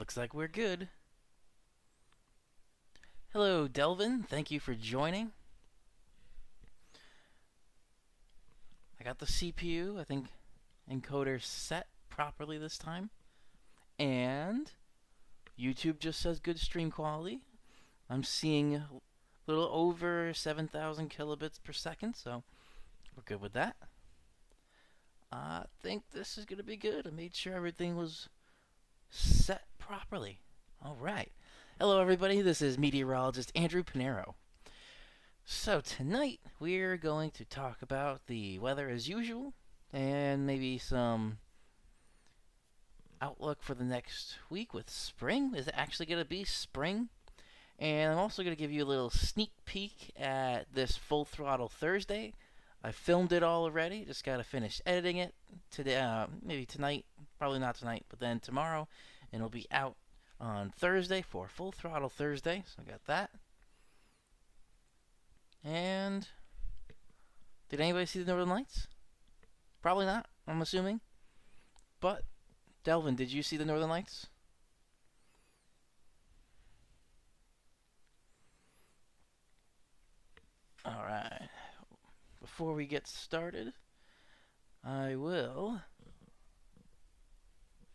Looks like we're good. Hello, Delvin. Thank you for joining. I got the CPU, I think, encoder set properly this time. And YouTube just says good stream quality. I'm seeing a little over 7,000 kilobits per second, so we're good with that. I think this is going to be good. I made sure everything was set properly. All right. Hello, everybody. This is meteorologist Andrew Pinero. So tonight we're going to talk about the weather as usual and maybe some outlook for the next week with spring. Is it actually going to be spring? And I'm also going to give you a little sneak peek at this Full Throttle Thursday. I filmed it all already, just got to finish editing it today, maybe tonight, probably not tonight, but then tomorrow, and it'll be out on Thursday for Full Throttle Thursday, so I got that. And did anybody see the Northern Lights? Probably not, I'm assuming. But, Delvin, did you see the Northern Lights? Alright. Before we get started, I will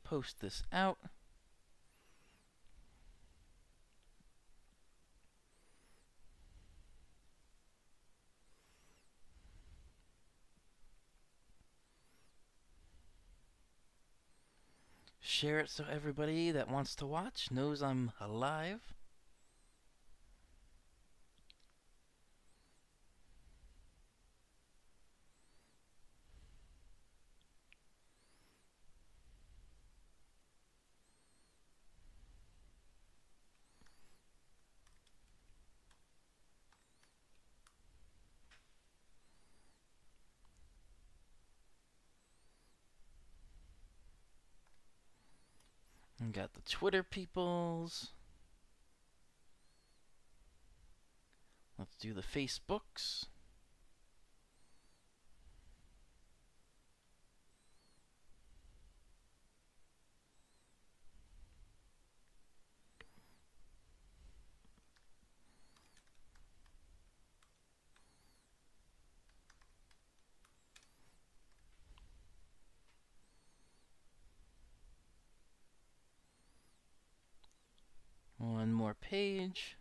post this out. Share it so everybody that wants to watch knows I'm alive. And got the Twitter peoples. Let's do the Facebooks. One more page.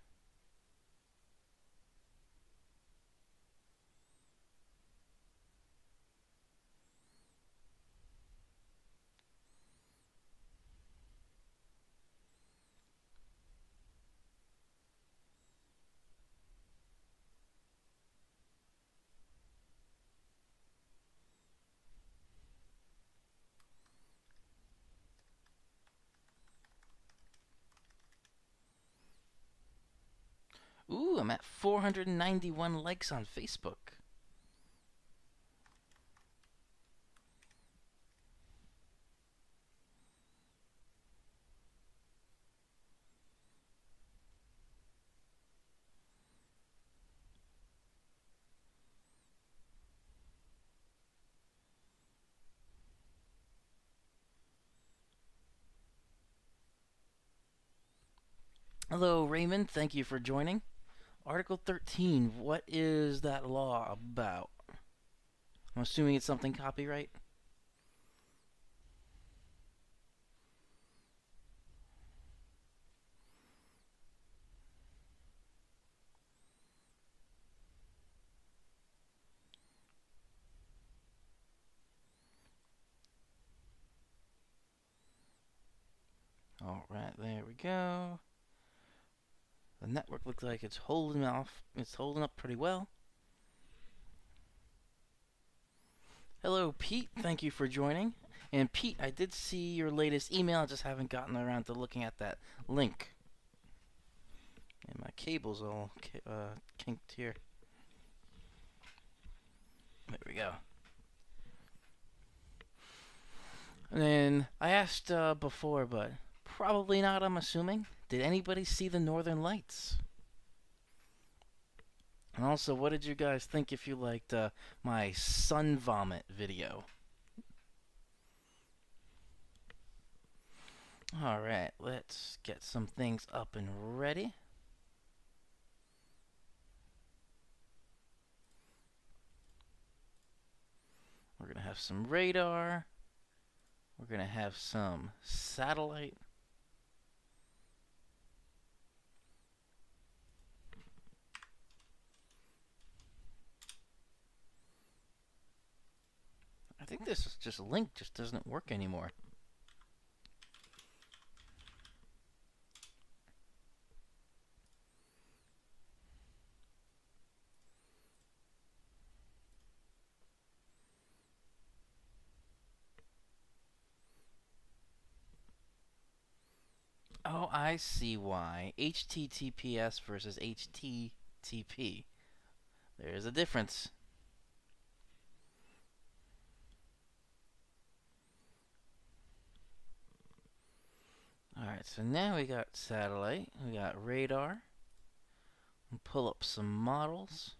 Ooh, I'm at 491 likes on Facebook. Hello, Raymond. Thank you for joining. Article 13. What is that law about? I'm assuming it's something copyright. Alright, there we go. The network looks like it's holding off. It's holding up pretty well. Hello, Pete. Thank you for joining. And Pete, I did see your latest email. I just haven't gotten around to looking at that link. And my cable's all kinked here. There we go. And then I asked before, but probably not, I'm assuming. Did anybody see the Northern Lights? And also, what did you guys think if you liked my sun vomit video? Alright, let's get some things up and ready. We're going to have some radar. We're going to have some satellite. I think this is just link just doesn't work anymore. Oh, I see why. HTTPS versus HTTP. There's a difference. Alright, so now we got satellite, we got radar. We'll pull up some models.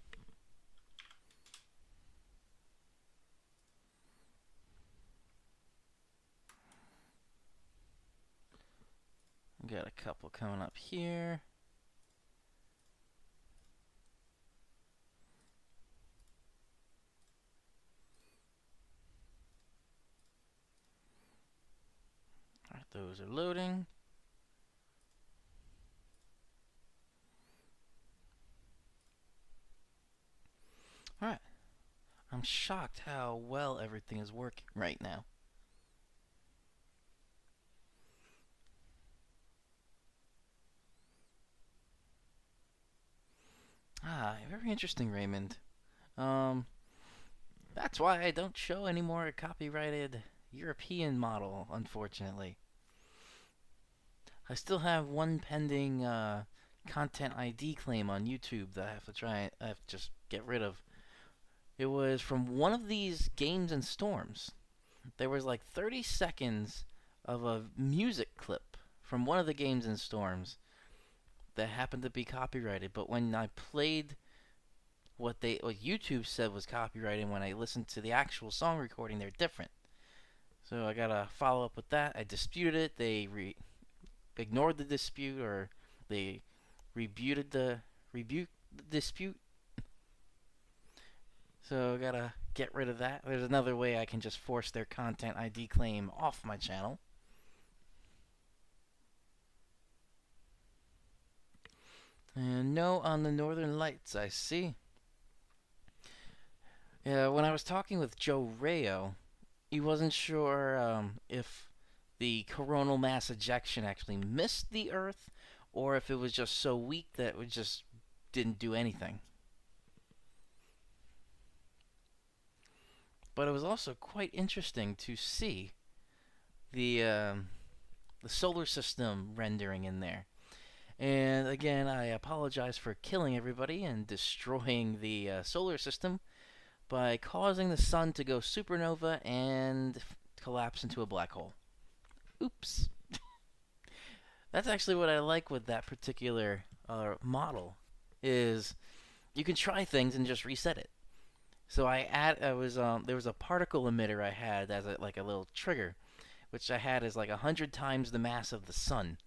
We got a couple coming up here. Alright, those are loading. Alright. I'm shocked how well everything is working right now. Ah, very interesting, Raymond. That's why I don't show any more copyrighted European model, unfortunately. I still have one pending content ID claim on YouTube that I have to just get rid of. It was from one of these Games and Storms. There was like 30 seconds of a music clip from one of the Games and Storms that happened to be copyrighted, but when I played what YouTube said was copyrighted, and when I listened to the actual song recording, they're different. So I gotta follow up with that. I disputed it. They ignored the dispute, or they rebuked the dispute. So I gotta get rid of that. There's another way I can just force their content ID claim off my channel. And no on the Northern Lights, I see. Yeah, when I was talking with Joe Rayo, he wasn't sure if the coronal mass ejection actually missed the Earth, or if it was just so weak that it just didn't do anything. But it was also quite interesting to see the solar system rendering in there. And again, I apologize for killing everybody and destroying the solar system by causing the sun to go supernova and collapse into a black hole. Oops. That's actually what I like with that particular model, is you can try things and just reset it. So there was a particle emitter I had as like a little trigger, which I had as like 100 times the mass of the sun,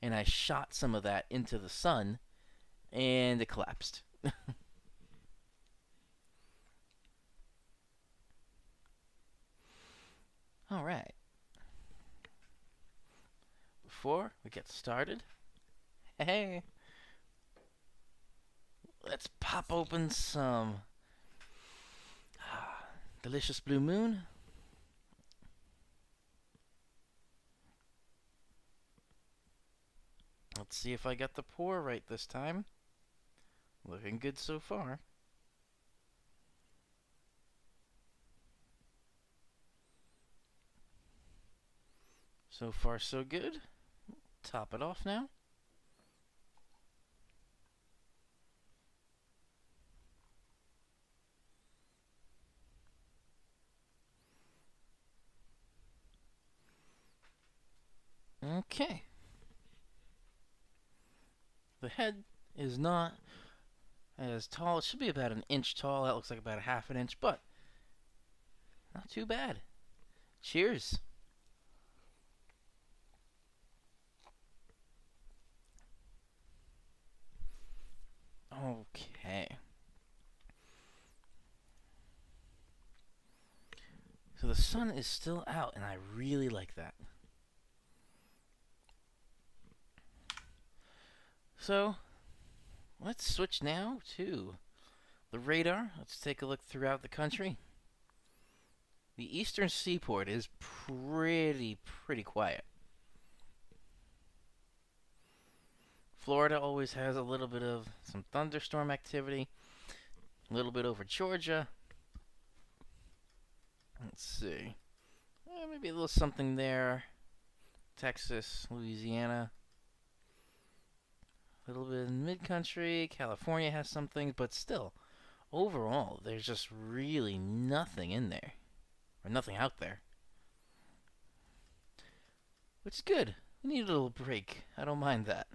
and I shot some of that into the sun, and it collapsed. All right. Before we get started, hey, let's pop open some delicious blue moon. Let's see if I got the pour right this time. Looking good so far. So far, so good. Top it off now. Okay. The head is not as tall. It should be about an inch tall. That looks like about a half an inch, but not too bad. Cheers. the sun is still out, and I really like that. So, let's switch now to the radar. Let's take a look throughout the country. The eastern seaboard is pretty quiet. Florida always has a little bit of some thunderstorm activity. A little bit over Georgia. Let's see. Maybe a little something there. Texas, Louisiana. A little bit in mid-country. California has some things, but still, overall, there's just really nothing in there. Or nothing out there. Which is good. We need a little break. I don't mind that.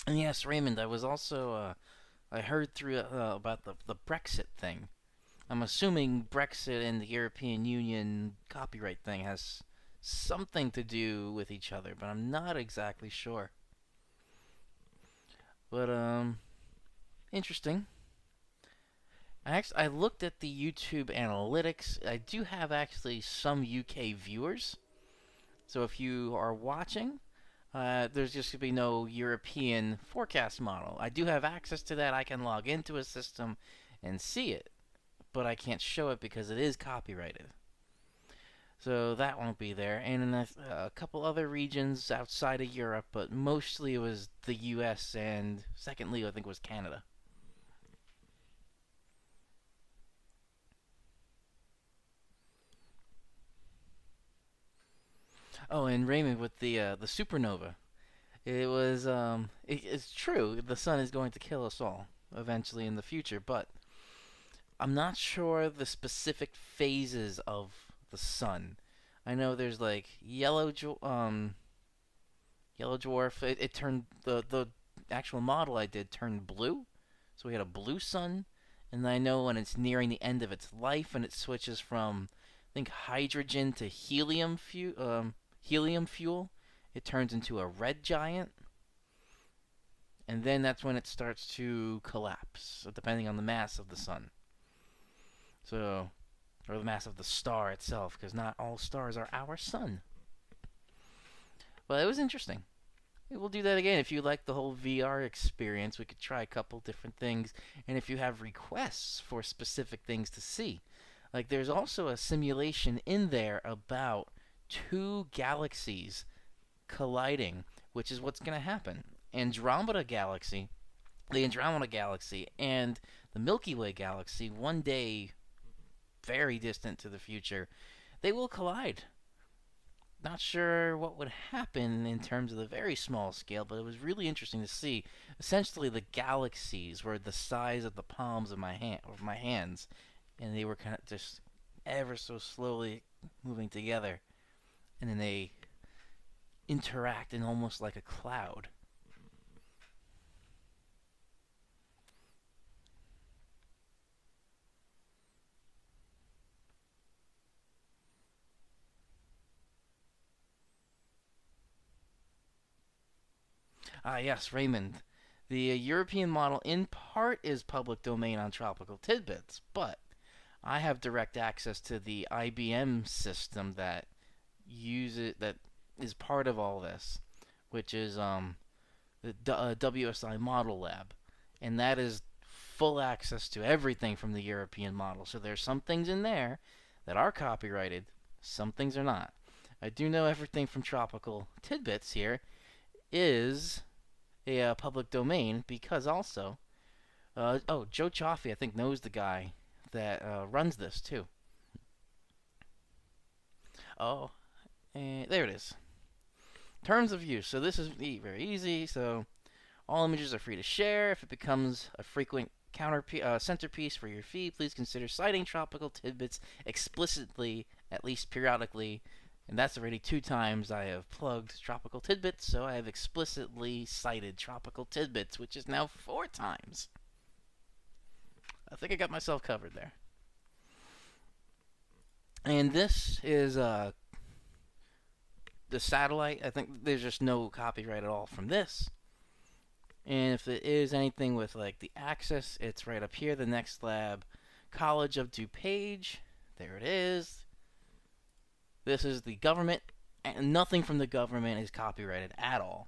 And yes, Raymond, I was also, I heard through about the Brexit thing. I'm assuming Brexit and the European Union copyright thing has something to do with each other, but I'm not exactly sure. But, interesting. I looked at the YouTube analytics. I do have actually some UK viewers. So if you are watching, there's just going to be no European forecast model. I do have access to that. I can log into a system and see it, but I can't show it because it is copyrighted. So that won't be there. And in a couple other regions outside of Europe, but mostly it was the US, and secondly, I think it was Canada. Oh, and Raymond, with the supernova, it's true. The sun is going to kill us all eventually in the future, but I'm not sure the specific phases of the sun. I know there's like yellow dwarf. It turned the actual model I did turned blue, so we had a blue sun. And I know when it's nearing the end of its life, and it switches from, I think, hydrogen to helium fuel, it turns into a red giant. And then that's when it starts to collapse, depending on the mass of the sun. So, or the mass of the star itself, because not all stars are our sun. Well, it was interesting. We'll do that again. If you like the whole VR experience, we could try a couple different things. And if you have requests for specific things to see, like there's also a simulation in there about two galaxies colliding, which is what's going to happen. The Andromeda Galaxy, and the Milky Way Galaxy, one day, very distant to the future, they will collide. Not sure what would happen in terms of the very small scale, but it was really interesting to see. Essentially, the galaxies were the size of the palms of my hands, and they were kind of just ever so slowly moving together, and then they interact in almost like a cloud. Ah, yes, Raymond. The European model, in part, is public domain on Tropical Tidbits, but I have direct access to the IBM system that is part of all this, which is the WSI Model Lab, and that is full access to everything from the European model. So there's some things in there that are copyrighted, some things are not. I do know everything from Tropical Tidbits here is a public domain because also, Joe Chaffee I think knows the guy that runs this too. Oh, and there it is. Terms of use. So this is very easy. So all images are free to share. If it becomes a frequent centerpiece for your feed, please consider citing Tropical Tidbits explicitly, at least periodically. And that's already 2 times I have plugged Tropical Tidbits, so I have explicitly cited Tropical Tidbits, which is now 4 times. I think I got myself covered there. And this is the satellite. I think there's just no copyright at all from this. And if it is anything with like the access, it's right up here. The Next Lab College of DuPage. There it is. This is the government, and nothing from the government is copyrighted at all.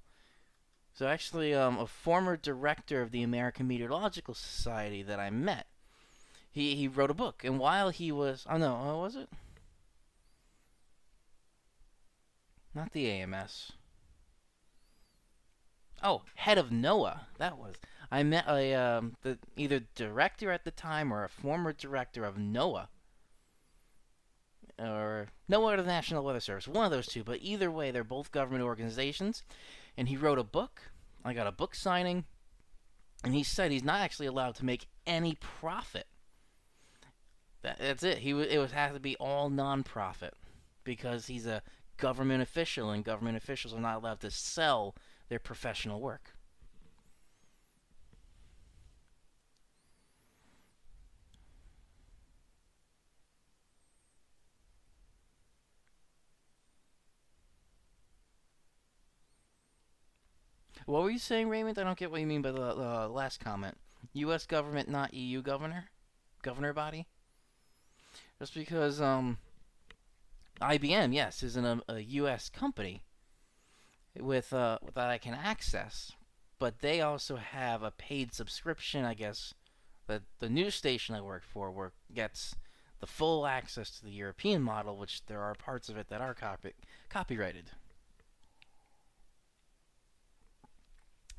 So actually, a former director of the American Meteorological Society that I met, he wrote a book, and while he was, oh no, was it? Not the AMS. Oh, head of NOAA. That was. I met the either director at the time or a former director of NOAA, or NOAA or the National Weather Service. One of those two. But either way, they're both government organizations. And he wrote a book. I got a book signing, and he said he's not actually allowed to make any profit. That's it. It would have to be all non-profit because he's a government official, and government officials are not allowed to sell their professional work. What were you saying, Raymond? I don't get what you mean by the last comment. U.S. government, not EU governor body. Just because IBM, yes, is a U.S. company with that I can access, but they also have a paid subscription, I guess. That the news station I work for gets the full access to the European model, which there are parts of it that are copyrighted.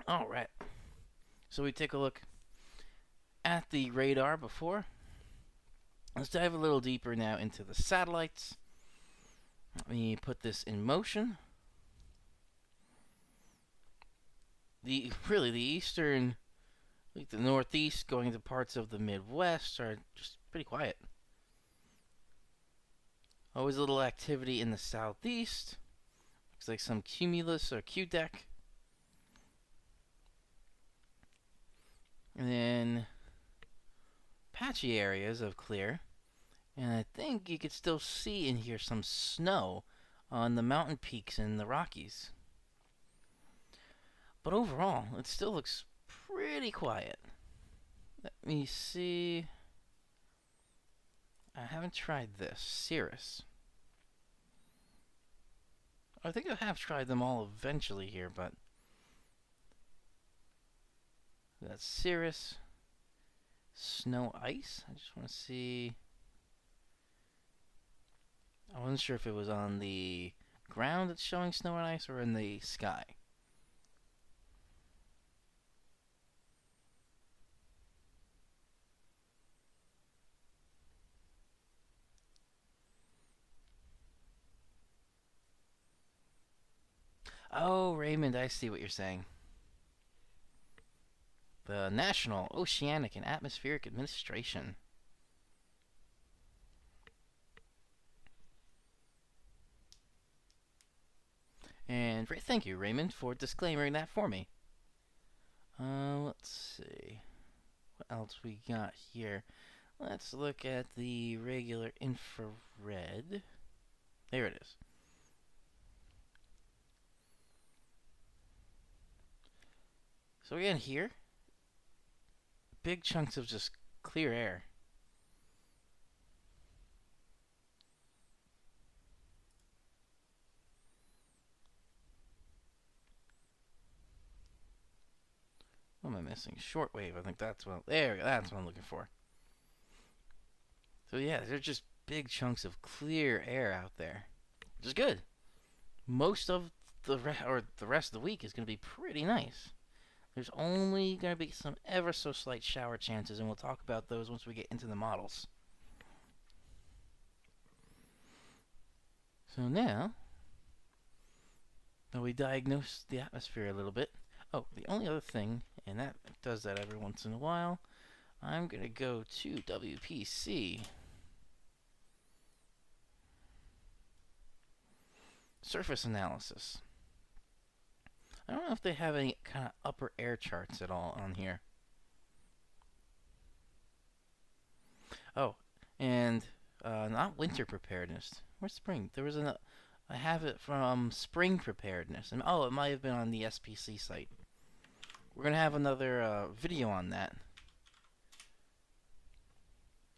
All right. So we take a look at the radar before. Let's dive a little deeper now into the satellites. Let me put this in motion. The eastern, like the northeast, going into parts of the Midwest are just pretty quiet. Always a little activity in the southeast. Looks like some cumulus or QDEC. And then patchy areas of clear. And I think you could still see in here some snow on the mountain peaks in the Rockies. But overall, it still looks pretty quiet. Let me see. I haven't tried this. Cirrus. I think I have tried them all eventually here, but that's Cirrus. Snow ice. I just want to see. I wasn't sure if it was on the ground that's showing snow and ice or in the sky. Oh, Raymond, I see what you're saying. The National Oceanic and Atmospheric Administration. And thank you, Raymond, for disclaiming that for me. Let's see. What else we got here? Let's look at the regular infrared. There it is. So again, here, big chunks of just clear air. What am I missing? Shortwave. I think that's what. There we go. That's what I'm looking for. So yeah, there's just big chunks of clear air out there, which is good. Most of the rest of the week is going to be pretty nice. There's only going to be some ever so slight shower chances, and we'll talk about those once we get into the models. So now we diagnose the atmosphere a little bit. Oh, the only other thing, and that does that every once in a while, I'm going to go to WPC. Surface analysis. I don't know if they have any kind of upper air charts at all on here. Oh, and Not winter preparedness. Where's spring? There was an. I have it from spring preparedness, and oh, it might have been on the SPC site. We're gonna have another video on that.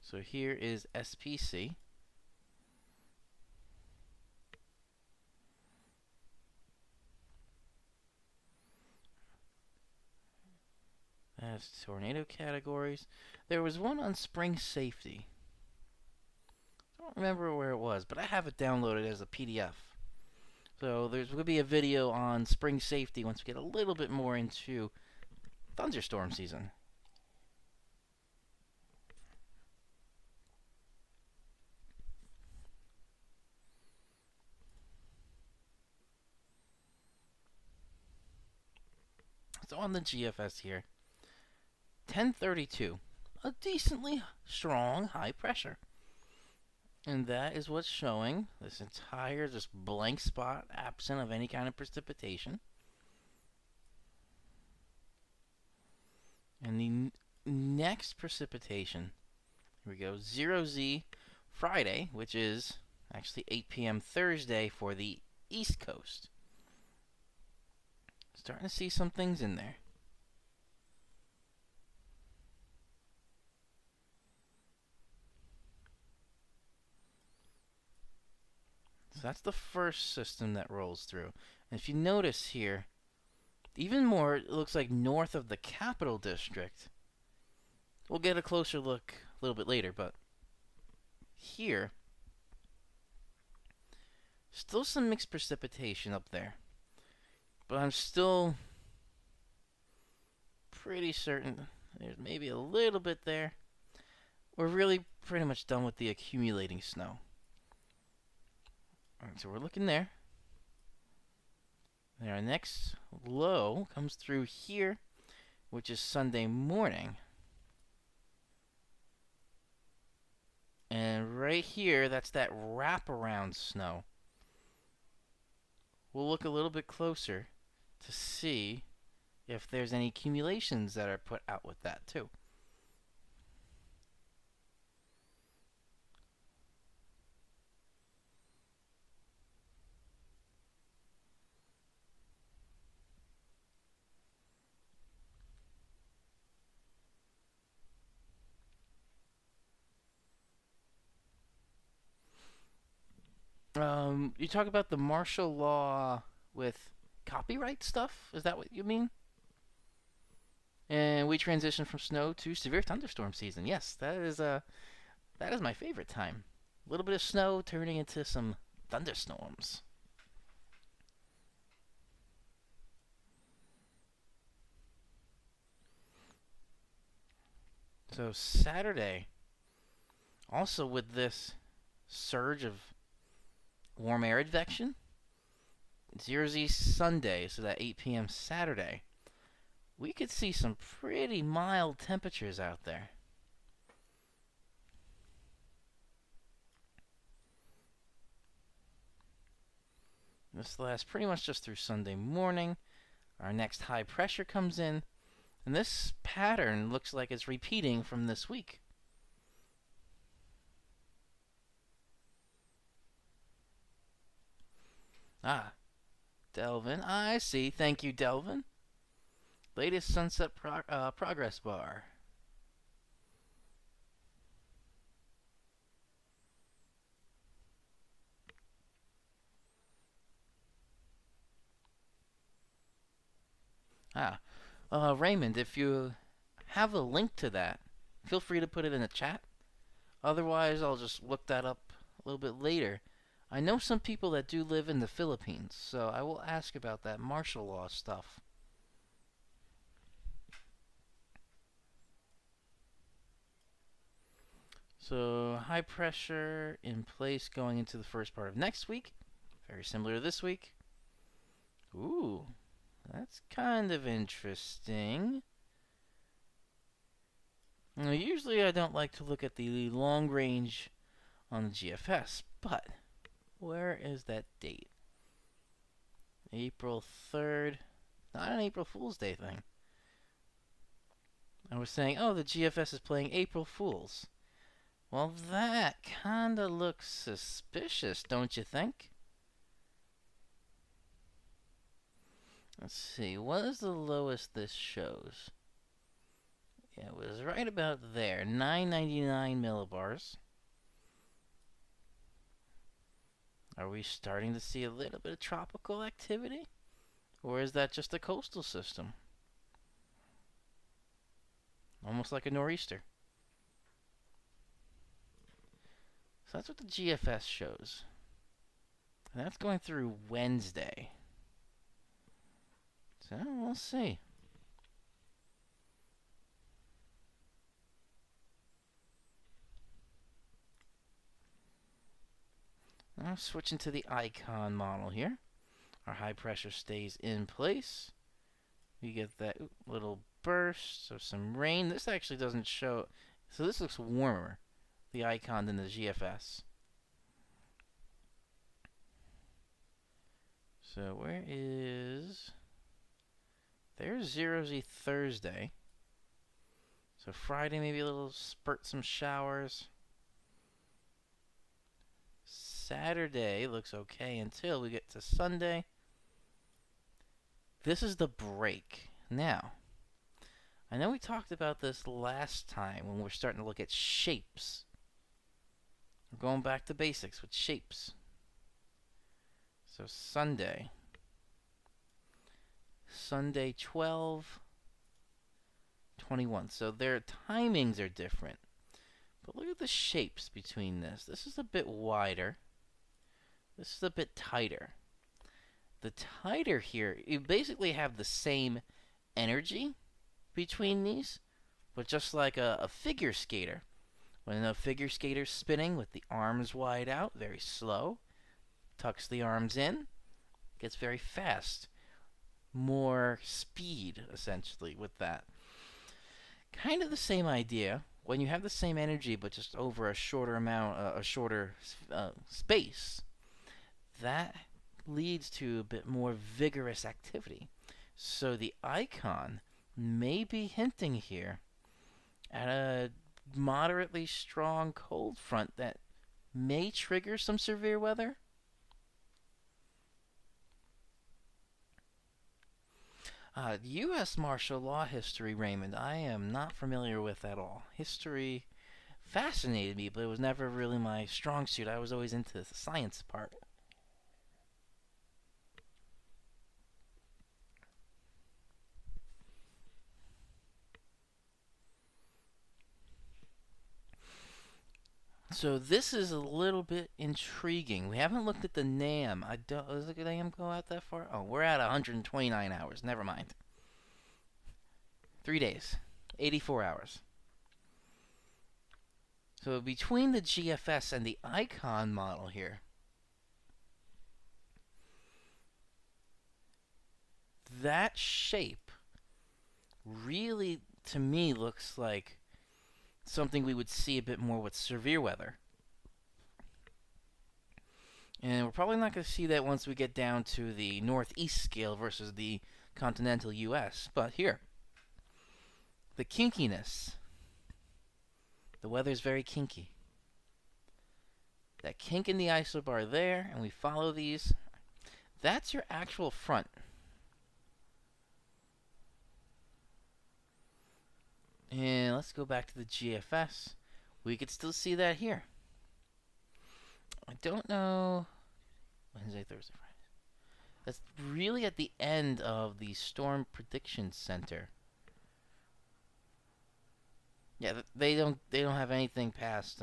So here is SPC. That's tornado categories. There was one on spring safety. I don't remember where it was, but I have it downloaded as a PDF. So there's going to be a video on spring safety once we get a little bit more into thunderstorm season. So on the GFS here, 1032, a decently strong high pressure. And that is what's showing this entire just blank spot, absent of any kind of precipitation. And the next precipitation, here we go, 0Z Friday, which is actually 8 p.m. Thursday for the East Coast. Starting to see some things in there. So that's the first system that rolls through. And if you notice here, even more, it looks like north of the Capital District. We'll get a closer look a little bit later, but here, still some mixed precipitation up there. But I'm still pretty certain there's maybe a little bit there. We're really pretty much done with the accumulating snow. Alright, so we're looking there. And our next low comes through here, which is Sunday morning. And right here, that's that wraparound snow. We'll look a little bit closer to see if there's any accumulations that are put out with that too. You talk about the martial law with copyright stuff? Is that what you mean? And we transition from snow to severe thunderstorm season. Yes, that is my favorite time. A little bit of snow turning into some thunderstorms. So Saturday, also with this surge of warm air advection, 0Z Sunday, so that 8 p.m. Saturday, we could see some pretty mild temperatures out there. This lasts pretty much just through Sunday morning. Our next high pressure comes in, and this pattern looks like it's repeating from this week. Ah, Delvin, I see. Thank you, Delvin. Latest sunset progress bar. Raymond, if you have a link to that, feel free to put it in the chat. Otherwise, I'll just look that up a little bit later. I know some people that do live in the Philippines, so I will ask about that martial law stuff. So, high pressure in place going into the first part of next week. Very similar to this week. Ooh, that's kind of interesting. Now, usually I don't like to look at the long range on the GFS, but where is that date? April 3rd. Not an April Fool's Day thing. I was saying, oh, the GFS is playing April Fools. Well, that kinda looks suspicious, don't you think? Let's see, what is the lowest this shows? Yeah, it was right about there, 999 millibars. Are we starting to see a little bit of tropical activity? Or is that just a coastal system? Almost like a nor'easter. So that's what the GFS shows. And that's going through Wednesday. So we'll see. Now switching to the icon model here. Our high pressure stays in place. We get that little burst of some rain. This actually doesn't show. So this looks warmer, the icon, than the GFS. So where is... There's 0Z Thursday. So Friday maybe a little spurt some showers. Saturday looks okay until we get to Sunday. This is the break. Now, I know we talked about this last time when we're starting to look at shapes. We're going back to basics with shapes. So Sunday 12, 21. So their timings are different. But look at the shapes between this. This is a bit wider. This is a bit tighter. The tighter here, you basically have the same energy between these, but just like a figure skater. When a figure skater's spinning with the arms wide out, very slow, tucks the arms in, gets very fast. More speed, essentially, with that. Kind of the same idea. When you have the same energy, but just over a shorter amount, a shorter space, that leads to a bit more vigorous activity. So the icon may be hinting here at a moderately strong cold front that may trigger some severe weather. U.S. martial law history, Raymond, I am not familiar with at all. History fascinated me, but it was never really my strong suit. I was always into the science part. So this is a little bit intriguing. We haven't looked at the NAM. Does the NAM go out that far? Oh, we're at 129 hours. Never mind. 3 days. 84 hours. So between the GFS and the icon model here, that shape really, to me, looks like something we would see a bit more with severe weather. And we're probably not going to see that once we get down to the northeast scale versus the continental U.S. But here, the kinkiness. The weather's very kinky. That kink in the isobar there, and we follow these. That's your actual front. And let's go back to the GFS. We could still see that here. I don't know. Wednesday, Thursday, Friday. That's really at the end of the Storm Prediction Center. Yeah, they don't have anything past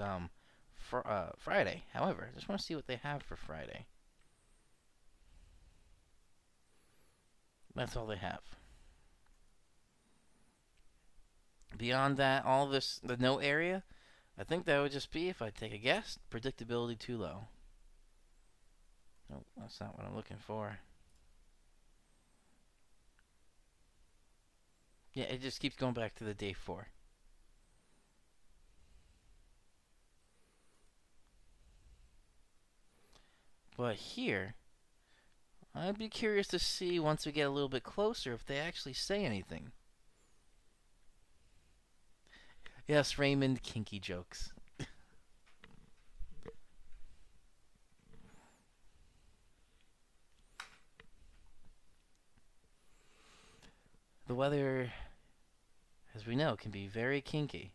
Friday. However, I just want to see what they have for Friday. That's all they have. Beyond that, all this, the no area, I think that would just be, if I take a guess, predictability too low. Nope, that's not what I'm looking for. Yeah, it just keeps going back to the day 4. But here, I'd be curious to see once we get a little bit closer if they actually say anything. Yes, Raymond, kinky jokes. The weather, as we know, can be very kinky.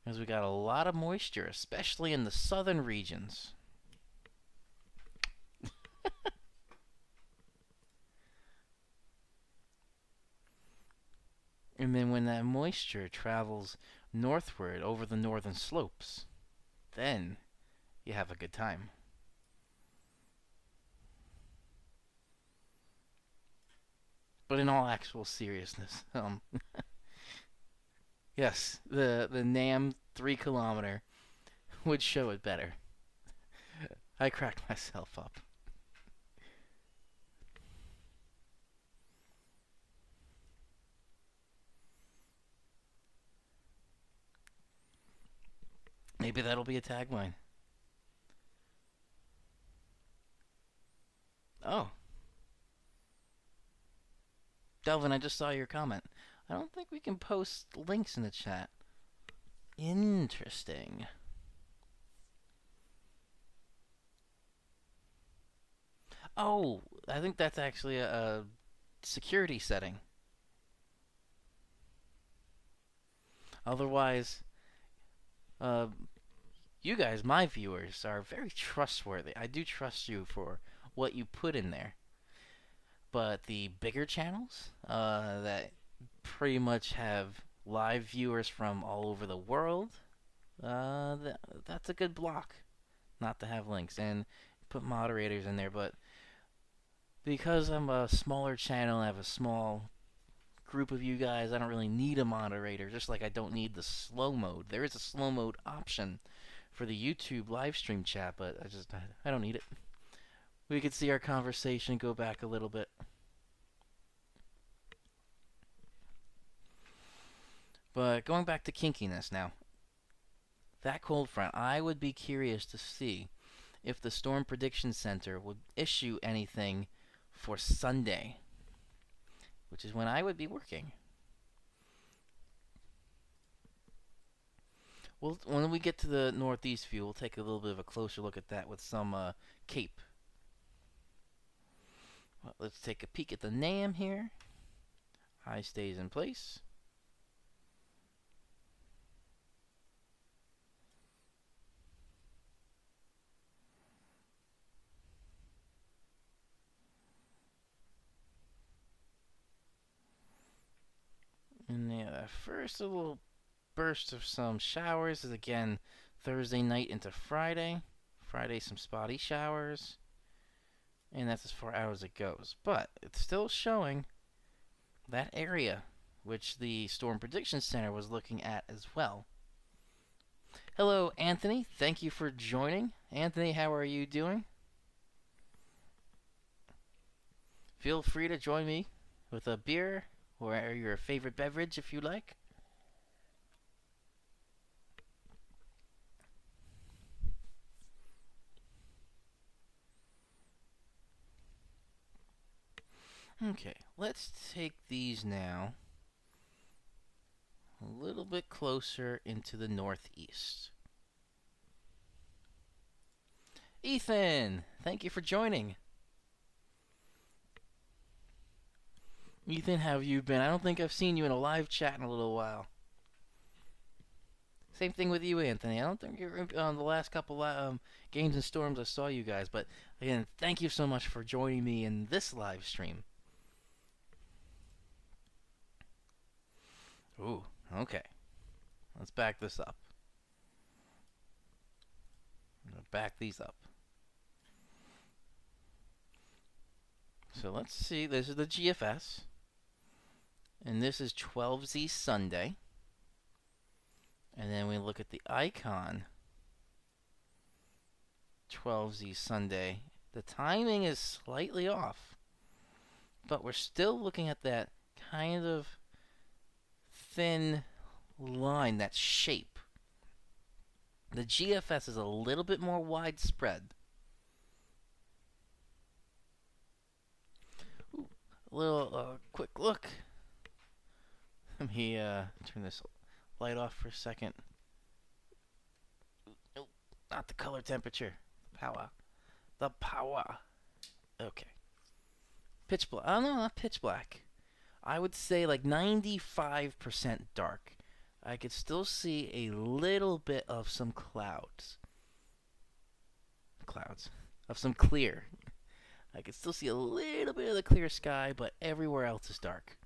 Because we got a lot of moisture, especially in the southern regions. And then when that moisture travels northward over the northern slopes, then you have a good time. But in all actual seriousness, yes, the NAM 3 kilometer would show it better. I cracked myself up. Maybe that'll be a tagline. Oh, Delvin, I just saw your comment. I don't think we can post links in the chat. Interesting. Oh, I think that's actually a security setting. Otherwise, uh, you guys, my viewers, are very trustworthy. I do trust you for what you put in there. But the bigger channels that pretty much have live viewers from all over the world, that's a good block not to have links. And put moderators in there, but because I'm a smaller channel, I have a small group of you guys, I don't really need a moderator, just like I don't need the slow mode. There is a slow mode option for the YouTube live stream chat, but I don't need it. We could see our conversation go back a little bit. But going back to kinkiness now. That cold front, I would be curious to see if the Storm Prediction Center would issue anything for Sunday, which is when I would be working. Well, when we get to the northeast view, we'll take a little bit of a closer look at that with some CAPE. Well, let's take a peek at the NAM here. High stays in place. And the first little burst of some showers is again Thursday night into Friday. Friday, some spotty showers. And that's as far out as it goes. But it's still showing that area, which the Storm Prediction Center was looking at as well. Hello, Anthony. Thank you for joining. Anthony, how are you doing? Feel free to join me with a beer or your favorite beverage if you like. Okay, let's take these now a little bit closer into the northeast. Ethan, thank you for joining. Ethan, how have you been? I don't think I've seen you in a live chat in a little while. Same thing with you, Anthony. I don't think you're on the last couple games and storms I saw you guys. But again, thank you so much for joining me in this live stream. Ooh, okay. Let's back this up. I'm going to back these up. So let's see. This is the GFS. And this is 12Z Sunday. And then we look at the icon. 12Z Sunday. The timing is slightly off. But we're still looking at that kind of thin line, that shape. The GFS is a little bit more widespread. Ooh, a little quick look. Let me turn this light off for a second. Nope, not the color temperature. Power. The power. Okay. Pitch black. Oh no, not pitch black. I would say like 95% dark. I could still see a little bit of some clouds, of some clear. I could still see a little bit of the clear sky, but everywhere else is dark.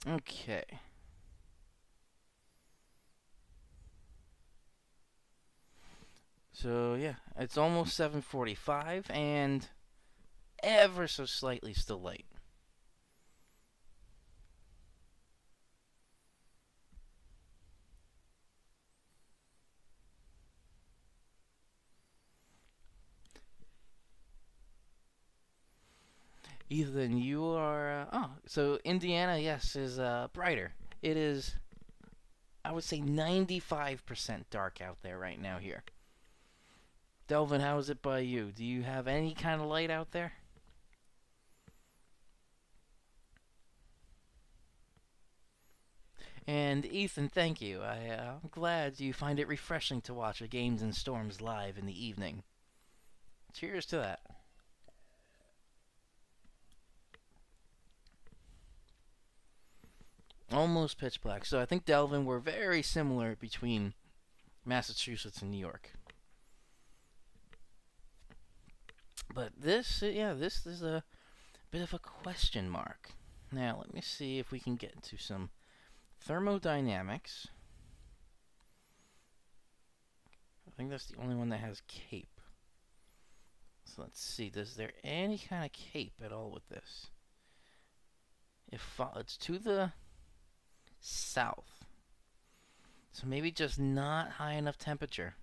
Okay. So yeah, it's almost 7:45 and ever so slightly still light. Ethan, you are so Indiana, yes, is brighter. It is, I would say, 95% dark out there right now here. Delvin, how is it by you? Do you have any kind of light out there? And Ethan, thank you. I'm glad you find it refreshing to watch a Games and Storms live in the evening. Cheers to that. Almost pitch black. So I think Delvin, we're very similar between Massachusetts and New York. But this, yeah, this is a bit of a question mark. Now, let me see if we can get into some thermodynamics. I think that's the only one that has cape. So let's see, is there any kind of cape at all with this? If it's to the south, so maybe just not high enough temperature.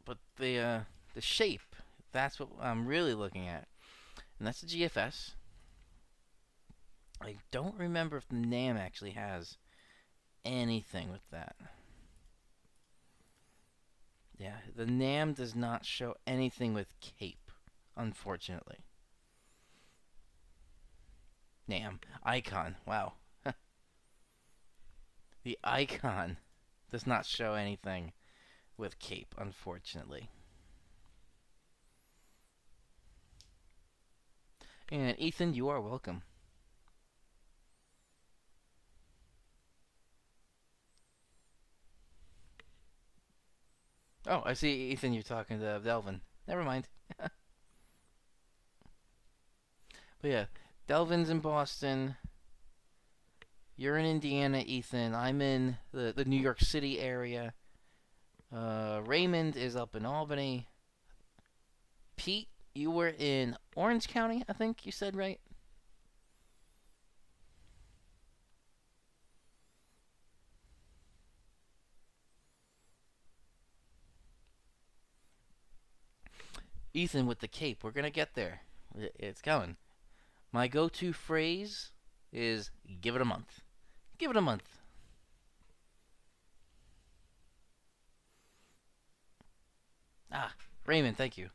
But the shape, that's what I'm really looking at, and that's the GFS. I don't remember if the NAM actually has anything with that. Yeah, the NAM does not show anything with cape, unfortunately. NAM icon. Wow. The icon does not show anything with cape, unfortunately. And Ethan, you are welcome. Oh, I see, Ethan, you're talking to Delvin. Never mind. But yeah, Delvin's in Boston. You're in Indiana, Ethan. I'm in the New York City area. Raymond is up in Albany. Pete, you were in Orange County, I think you said, right? Ethan with the cape. We're gonna get there. It's coming. My go-to phrase is "give it a month." Give it a month. Ah, Raymond, thank you.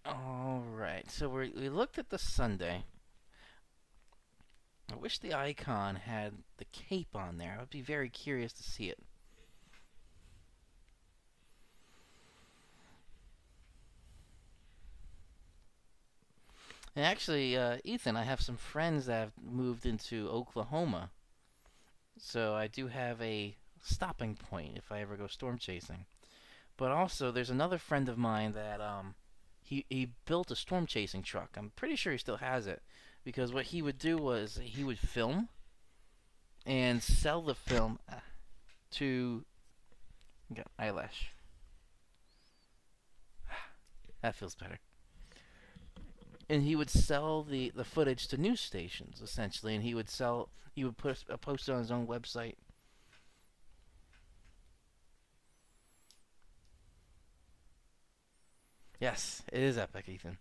All right, so we looked at the Sunday. I wish the icon had the cape on there. I would be very curious to see it. And actually, Ethan, I have some friends that have moved into Oklahoma, so I do have a stopping point if I ever go storm chasing. But also, there's another friend of mine that he built a storm chasing truck. I'm pretty sure he still has it because what he would do was he would film and sell the film to got eyelash. That feels better. And he would sell the footage to news stations essentially, and he would post it on his own website. Yes, it is epic, Ethan.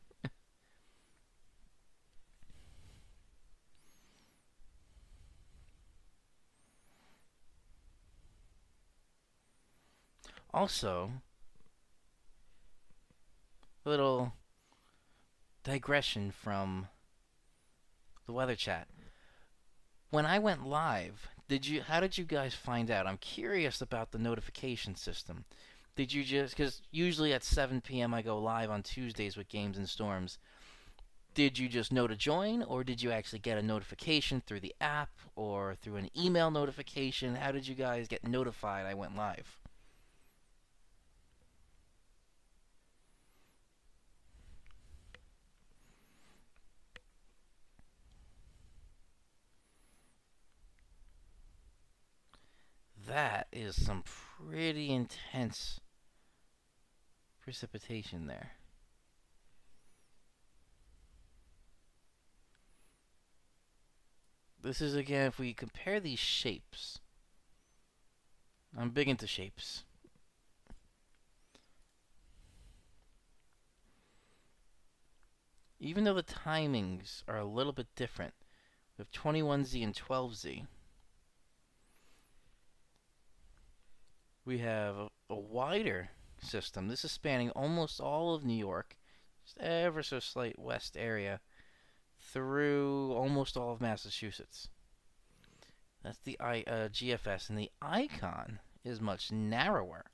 Also, a little digression from the weather chat. When I went live, how did you guys find out? I'm curious about the notification system. Did you just, because usually at 7 p.m. I go live on Tuesdays with Games and Storms. Did you just know to join, or did you actually get a notification through the app or through an email notification? How did you guys get notified I went live? That is some pretty intense precipitation there. This is, again, if we compare these shapes. I'm big into shapes. Even though the timings are a little bit different, with 21Z and 12Z, we have a wider system. This is spanning almost all of New York, just ever so slight west area, through almost all of Massachusetts. That's the GFS, and the icon is much narrower.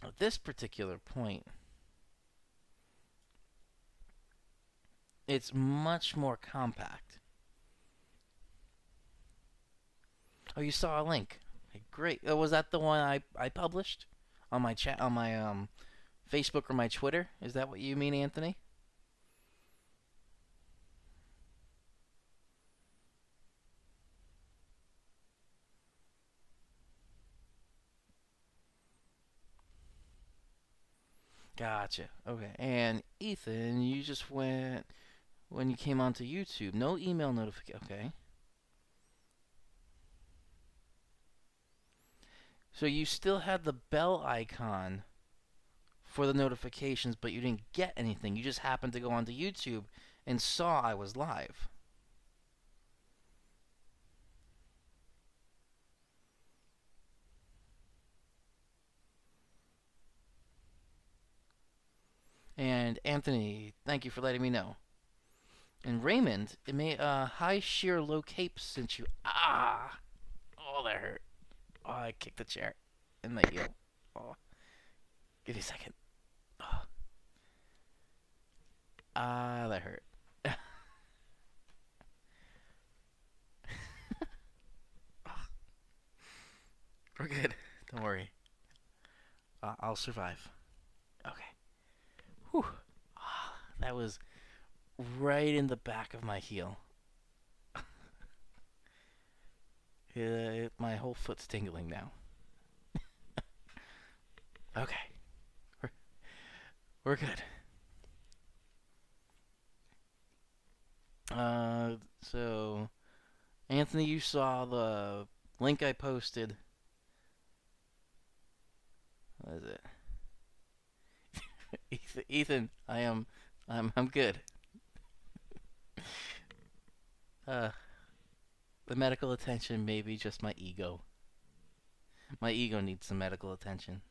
At this particular point, it's much more compact. Oh, you saw a link. Great. Was that the one I published on my chat on my Facebook or my Twitter? Is that what you mean, Anthony? Gotcha. Okay. And Ethan, you just went when you came onto YouTube. No email notification. Okay. So you still had the bell icon for the notifications, but you didn't get anything. You just happened to go onto YouTube and saw I was live. And Anthony, thank you for letting me know. And Raymond, it may high sheer low cape since you oh, that hurt. Oh, I kicked the chair in my heel. Oh, give me a second. Oh. That hurt. We're good. Don't worry. I'll survive. Okay. Whew. That was right in the back of my heel. My whole foot's tingling now. Okay. We're good. So, Anthony, you saw the link I posted. What is it? Ethan, I'm good. The medical attention may be just my ego. My ego needs some medical attention.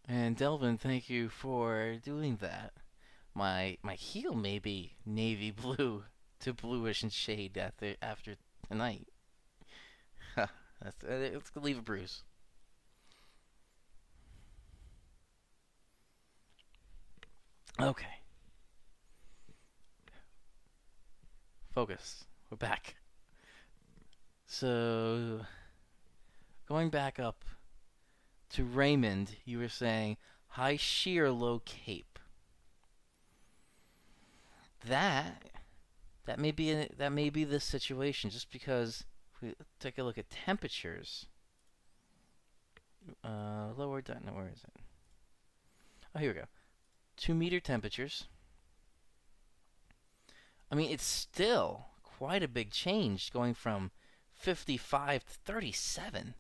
And Delvin, thank you for doing that. My heel may be navy blue to bluish in shade after tonight. Let's leave a bruise. Okay. Focus. We're back. So, going back up to Raymond, you were saying high sheer, low cape. That may be this situation, just because if we take a look at temperatures. Lower down. Where is it? Oh, here we go. 2 meter temperatures. I mean, it's still quite a big change going from 55 to 37.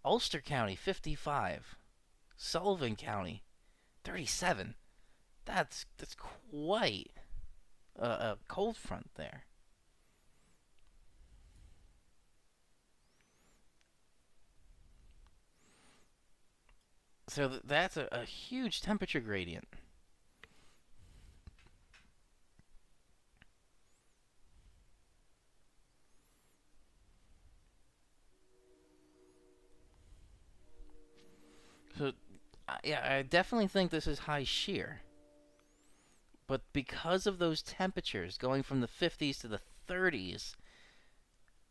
Ulster County, 55. Sullivan County, 37. That's quite a cold front there. So that's a huge temperature gradient. So, yeah, I definitely think this is high shear. But because of those temperatures going from the 50s to the 30s,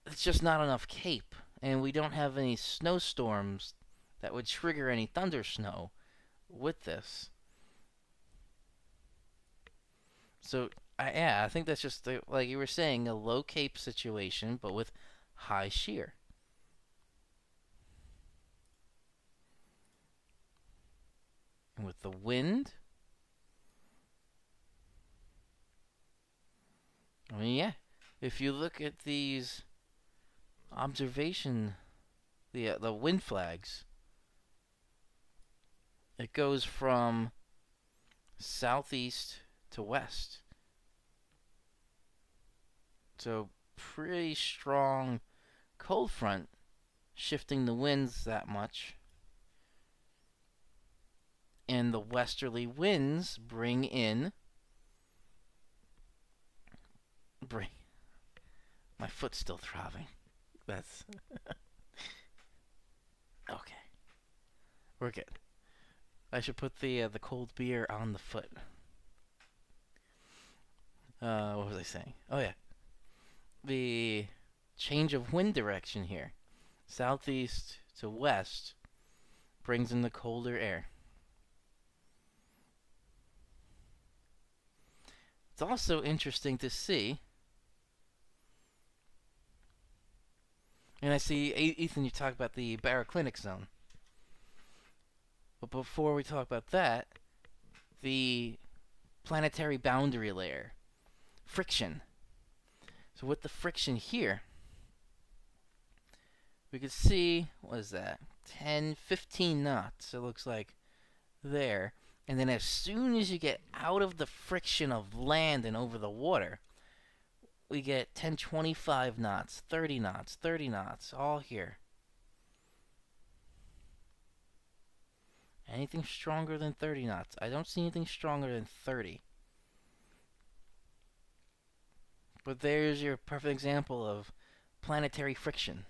it's just not enough CAPE. And we don't have any snowstorms that would trigger any thunder snow with this. So, I think that's just, like you were saying, a low CAPE situation, but with high shear. And with the wind, I mean, yeah, if you look at these observation, the wind flags, it goes from southeast to west. So pretty strong cold front shifting the winds that much. And the westerly winds bring my foot's still throbbing. That's okay. We're good. I should put the cold beer on the foot. What was I saying? Oh yeah, the change of wind direction here, southeast to west, brings in the colder air. It's also interesting to see, and I see, Ethan, you talk about the baroclinic zone. But before we talk about that, the planetary boundary layer, friction. So with the friction here, we could see, what is that, 10, 15 knots, it looks like, there. And then as soon as you get out of the friction of land and over the water, we get 10, 25 knots, 30 knots, 30 knots, all here. Anything stronger than 30 knots? I don't see anything stronger than 30. But there's your perfect example of planetary friction.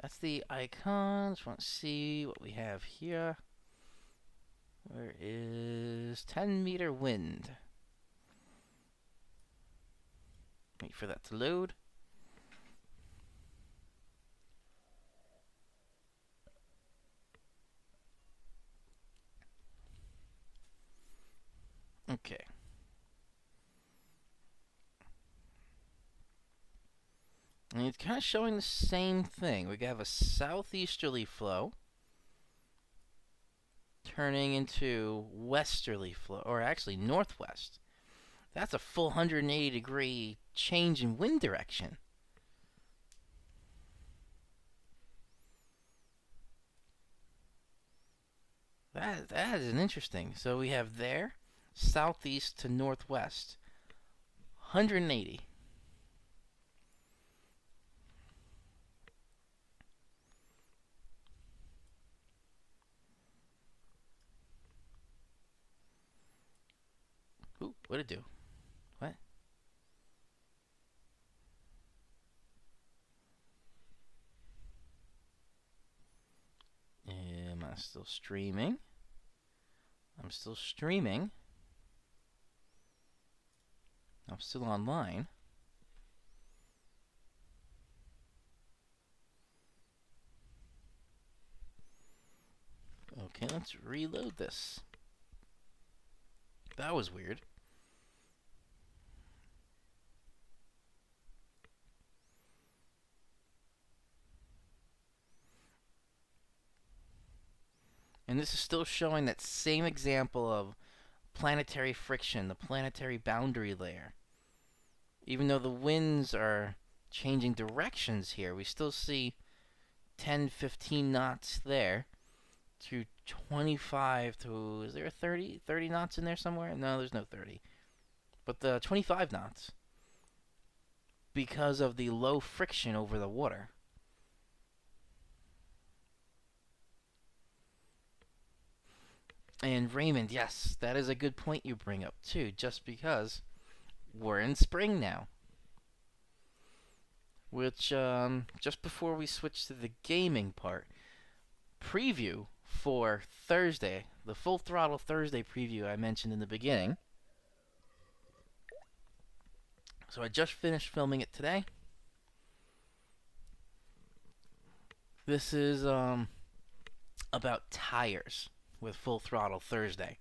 That's the icon. Just want to see what we have here. Where is 10-meter wind? Wait for that to load. Okay. And it's kind of showing the same thing. We have a southeasterly flow turning into westerly flow, or actually northwest. That's a full 180-degree change in wind direction. That is an interesting. So we have there, southeast to northwest, 180. Ooh, what'd it do? What? Am I still streaming? I'm still streaming. I'm still online. Okay, let's reload this. That was weird. And this is still showing that same example of planetary friction, the planetary boundary layer. Even though the winds are changing directions here, we still see 10, 15 knots there to 25 to, is there a 30 knots in there somewhere? No, there's no 30. But the 25 knots because of the low friction over the water. And Raymond, yes, that is a good point you bring up too, just because we're in spring now. Which, just before we switch to the gaming part, preview for Thursday, the Full Throttle Thursday preview I mentioned in the beginning. So I just finished filming it today. This is about tires with Full Throttle Thursday.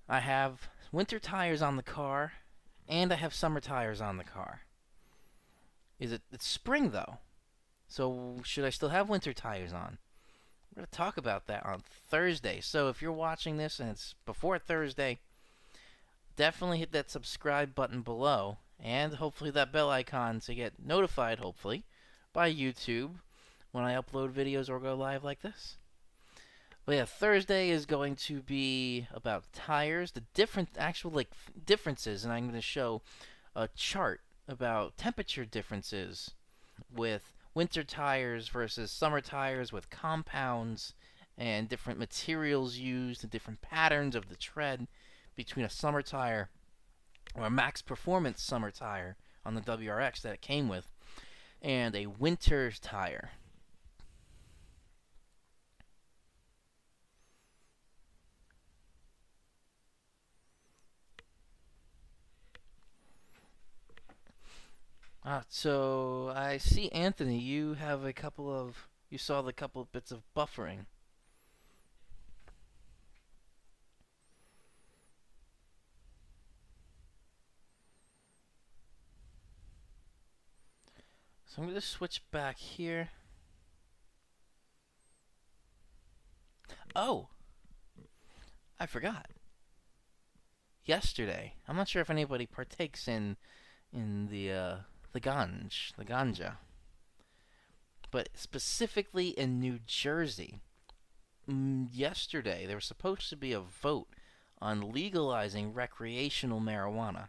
I have winter tires on the car, and I have summer tires on the car. It's spring though, so should I still have winter tires on? We're going to talk about that on Thursday. So if you're watching this and it's before Thursday, definitely hit that subscribe button below, and hopefully that bell icon to get notified, hopefully, by YouTube when I upload videos or go live like this. But yeah, Thursday is going to be about tires, the actual differences, and I'm going to show a chart about temperature differences with winter tires versus summer tires, with compounds and different materials used and different patterns of the tread between a summer tire or a max performance summer tire on the WRX that it came with and a winter tire. So I see, Anthony, you saw the couple of bits of buffering. So I'm going to switch back here. Oh, I forgot. Yesterday, I'm not sure if anybody partakes in the ganja, but specifically in New Jersey, yesterday there was supposed to be a vote on legalizing recreational marijuana.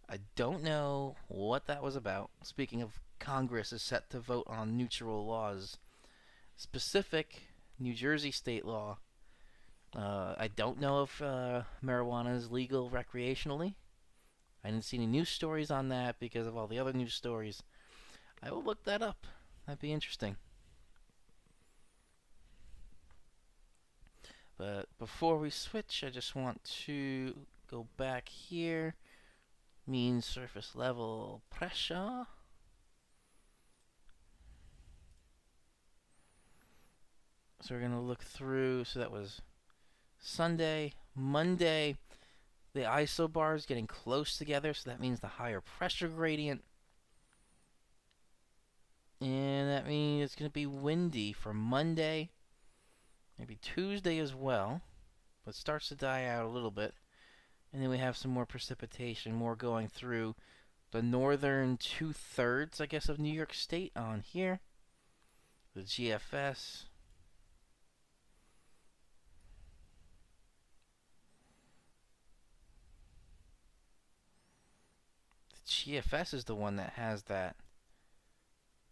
I don't know what that was about. Speaking of, Congress is set to vote on neutral laws, specific New Jersey state law. I don't know if marijuana is legal recreationally. I didn't see any news stories on that because of all the other news stories. I will look that up. That'd be interesting. But before we switch, I just want to go back here. Mean surface level pressure. So we're going to look through. So that was Sunday. Monday, the isobar is getting close together, so that means the higher pressure gradient. And that means it's going to be windy for Monday, maybe Tuesday as well, but it starts to die out a little bit. And then we have some more precipitation, more going through the northern 2/3, I guess, of New York State on here. The GFS. GFS is the one that has that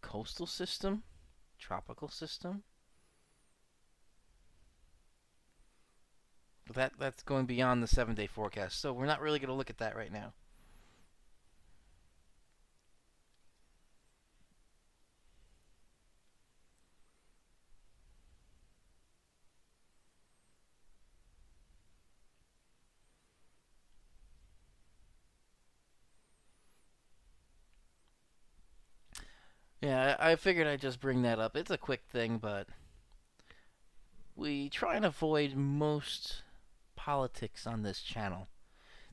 coastal system, tropical system. But that's going beyond the 7-day forecast, so we're not really going to look at that right now. Yeah, I figured I'd just bring that up. It's a quick thing, but we try and avoid most politics on this channel.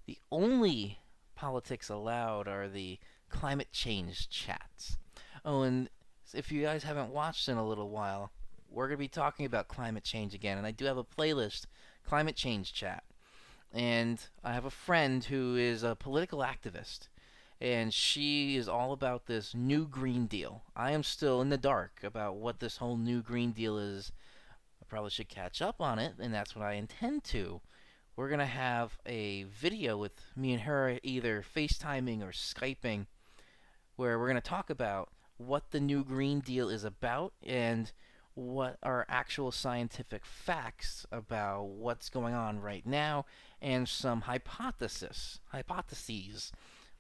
The only politics allowed are the climate change chats. Oh, and if you guys haven't watched in a little while, we're going to be talking about climate change again. And I do have a playlist, Climate Change Chat. And I have a friend who is a political activist, and she is all about this new Green Deal. I am still in the dark about what this whole new Green Deal is. I probably should catch up on it, and that's what I intend to. We're going to have a video with me and her either FaceTiming or Skyping where we're going to talk about what the new Green Deal is about and what are actual scientific facts about what's going on right now and some hypotheses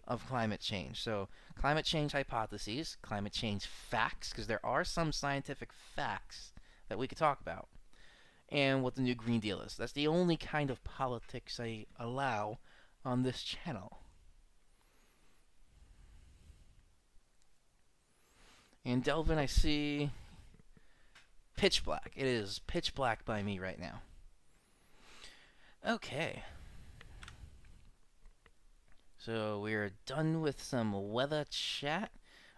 of climate change. So, climate change hypotheses, climate change facts, because there are some scientific facts that we could talk about, and what the new Green Deal is. That's the only kind of politics I allow on this channel. And Delvin, I see pitch black. It is pitch black by me right now. Okay. So we're done with some weather chat.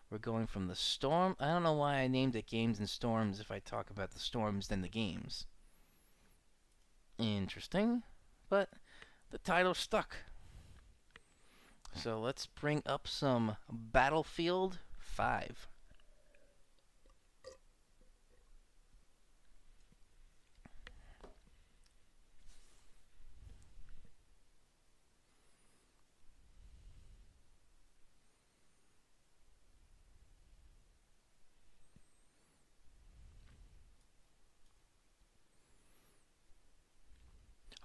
We're going from the storm. I don't know why I named it Games and Storms if I talk about the storms than the games. Interesting. But the title stuck. So let's bring up some Battlefield 5.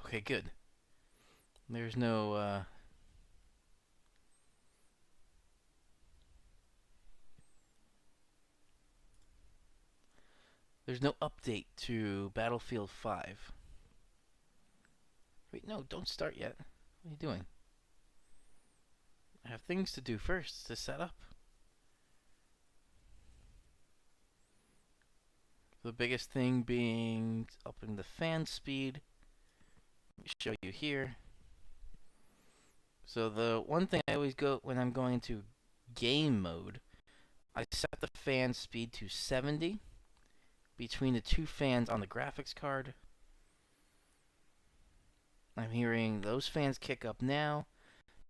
Okay, good. There's no, there's no update to Battlefield 5. Wait, no, don't start yet. What are you doing? I have things to do first to set up. The biggest thing being upping the fan speed. Let me show you here. So the one thing I always go when I'm going into game mode, I set the fan speed to 70 between the two fans on the graphics card. I'm hearing those fans kick up now,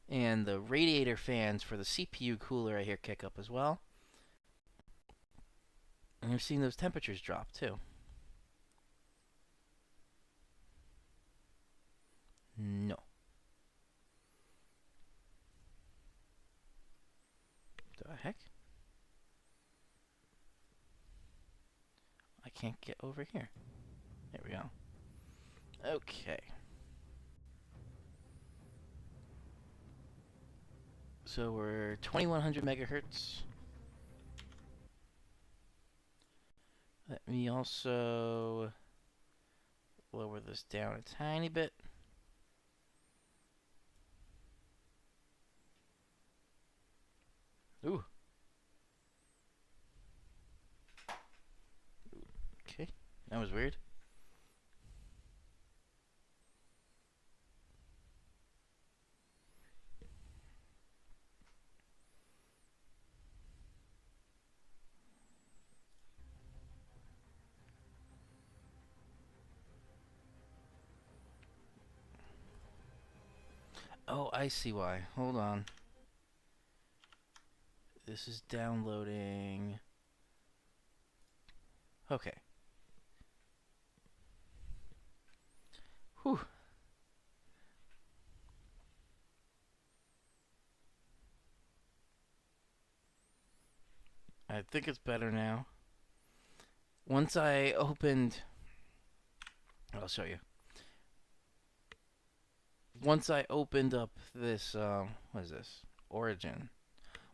and the radiator fans for the CPU cooler I hear kick up as well. And you're seeing those temperatures drop too. No. The heck? I can't get over here. There we go. Okay. So we're 2100 megahertz. Let me also lower this down a tiny bit. Ooh. Okay, that was weird. Oh, I see why. Hold on. This is downloading. Okay. Whew. I think it's better now. Once I opened... I'll show you. Once I opened up this, what is this? Origin.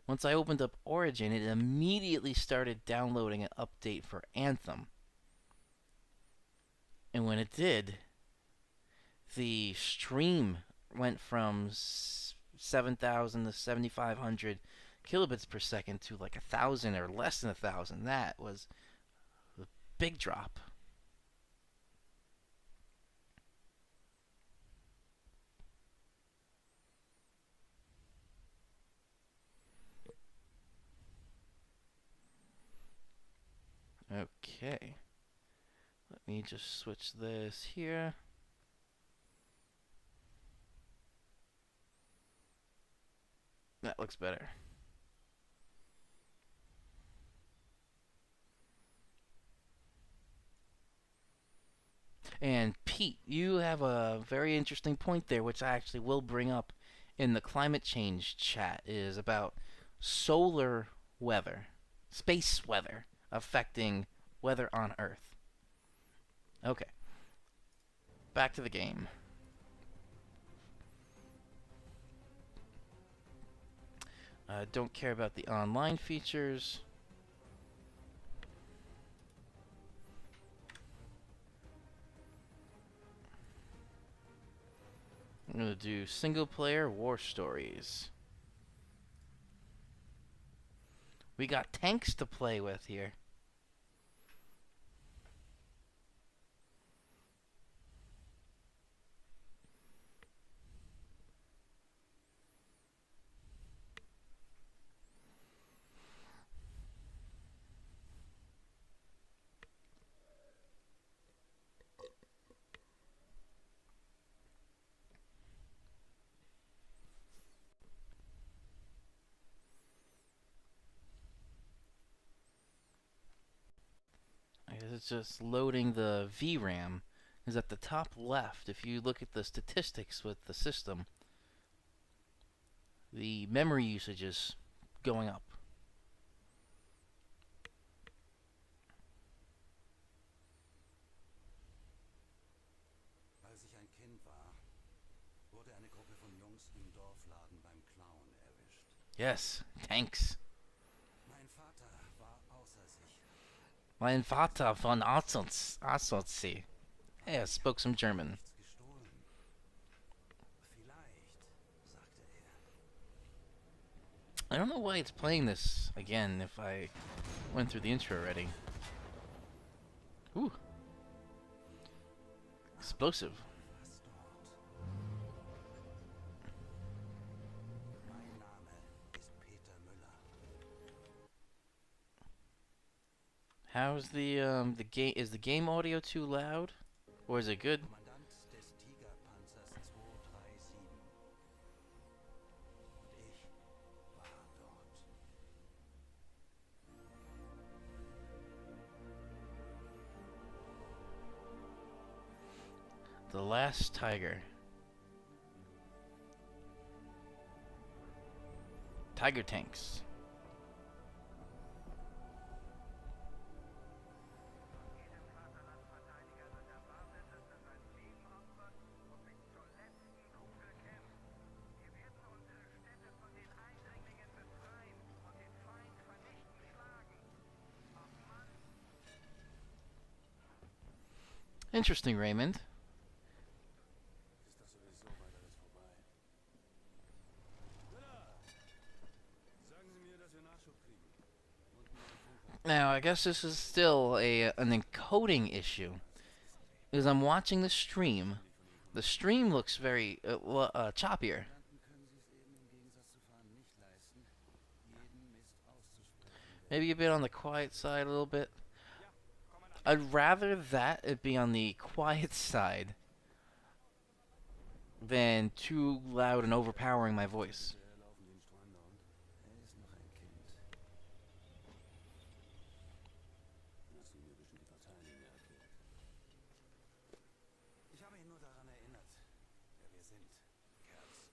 Once I opened up Origin, it immediately started downloading an update for Anthem. And when it did, the stream went from 7,000 to 7,500 kilobits per second to like 1,000 or less than 1,000. That was a big drop. Okay. Let me just switch this here. That looks better. And Pete, you have a very interesting point there, which I actually will bring up in the climate change chat, is about solar weather, space weather affecting weather on Earth. Okay, back to the game. Don't care about the online features. I'm going to do single player war stories. We got tanks to play with here. It's just loading the VRAM. Is at the top left. If you look at the statistics with the system, the memory usage is going up. Als ich ein Kind war, wurde eine Gruppe von Jungs im Dorfladen beim Klauen erwischt. Yes, tanks. Mein Vater war außer sich. Mein Vater von Aussee. Hey, I spoke some German. Nichts gestohlen. Vielleicht, sagte er. I don't know why it's playing this again if I went through the intro already. Ooh. Explosive. Was dort? Mein Name ist Peter Müller. How's the game? Is the game audio too loud, or is it good? Kommandant des Tigerpanzers 237. Und ich war dort. The Last Tiger. Tiger tanks. Interesting, Raymond. Ist das sowieso bald alles vorbei? Müller! Sagen Sie mir, dass wir Nachschub kriegen. Und mir einen Funker. Now, I guess this is still an encoding issue. Because I'm watching the stream. The stream looks very choppier. Mandanten können Sie es eben im Gegensatz zu fahren nicht leisten, jeden Mist auszusprechen. Maybe a bit on the quiet side a little bit. I'd rather that it be on the quiet side than too loud and overpowering my voice. Der laufen den Strand und er ist noch ein Kind. Hast du mir bestimmt die Parteien nicht mehr erklärt. Ich habe ihn nur daran erinnert, wer wir sind, Kerls.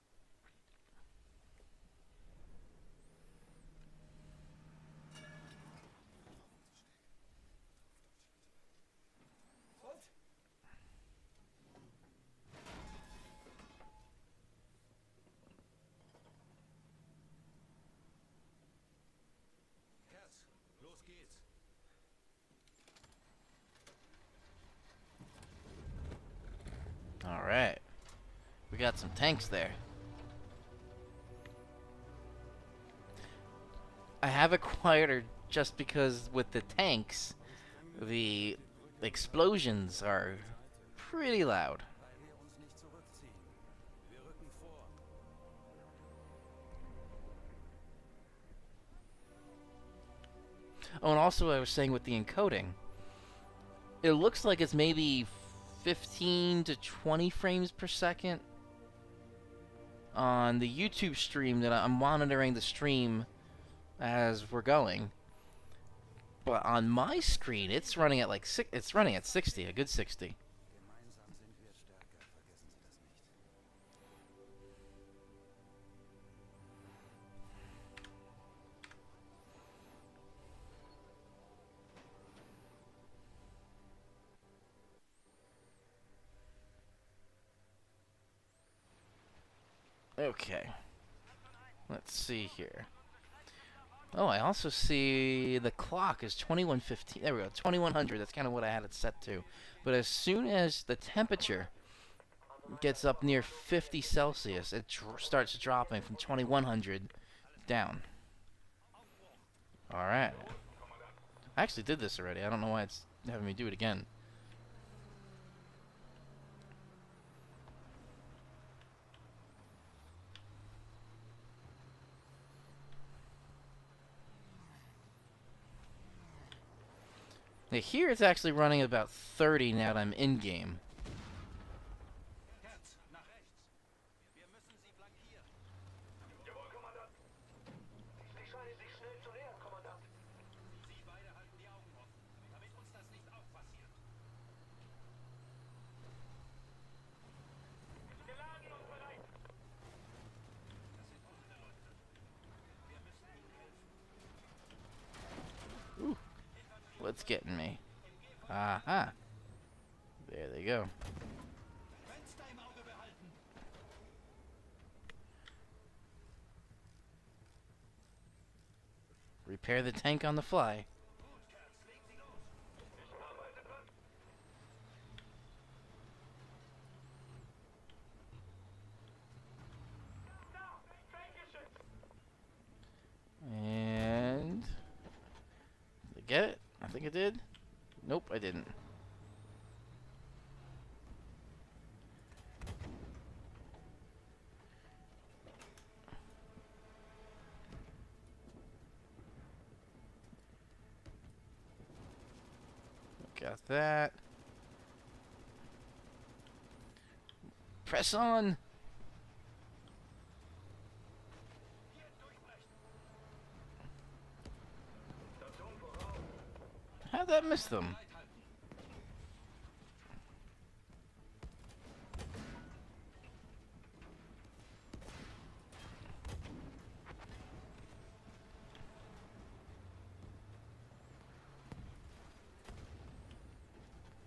Kerls, los geht's. Alright. We got some tanks there. I have it quieter just because with the tanks, the explosions are pretty loud. Weil wir uns nicht zurückziehen. Wir rücken vor. Oh, and also I was saying with the encoding, It looks like it's maybe 15 to 20 frames per second on the YouTube stream that I'm monitoring the stream as we're going. But on my screen, it's running at like it's running at 60, a good 60. Gemeinsam sind wir stärker, vergessen Sie das nicht. Okay. Let's see here. Oh, I also see the clock is 21:15. There we go, 2100. That's kind of what I had it set to. But as soon as the temperature gets up near 50 Celsius, it starts dropping from 2100 down. All right. I actually did this already. I don't know why it's having me do it again. Now here it's actually running about 30 now that I'm in game. Herz, nach rechts. Wir müssen sie flankieren. Jawohl, Kommandant. Sie scheinen sich schnell zu nähern, Kommandant. Sie beide halten die Augen offen, damit uns das nicht auch passiert. Geladen und bereit. Das sind unsere Leute. Wir müssen ihnen helfen. What's getting me? Aha. There they go. Fenster im Auge behalten. Repair the tank on the fly. Gut, Kerz, legen Sie los. Ich arbeite dran. Da! Feldgeschütz! And did I get it? I think I did. Nope, I didn't. Got that. Press on. Station voraus. How'd that miss them? Bereithalten.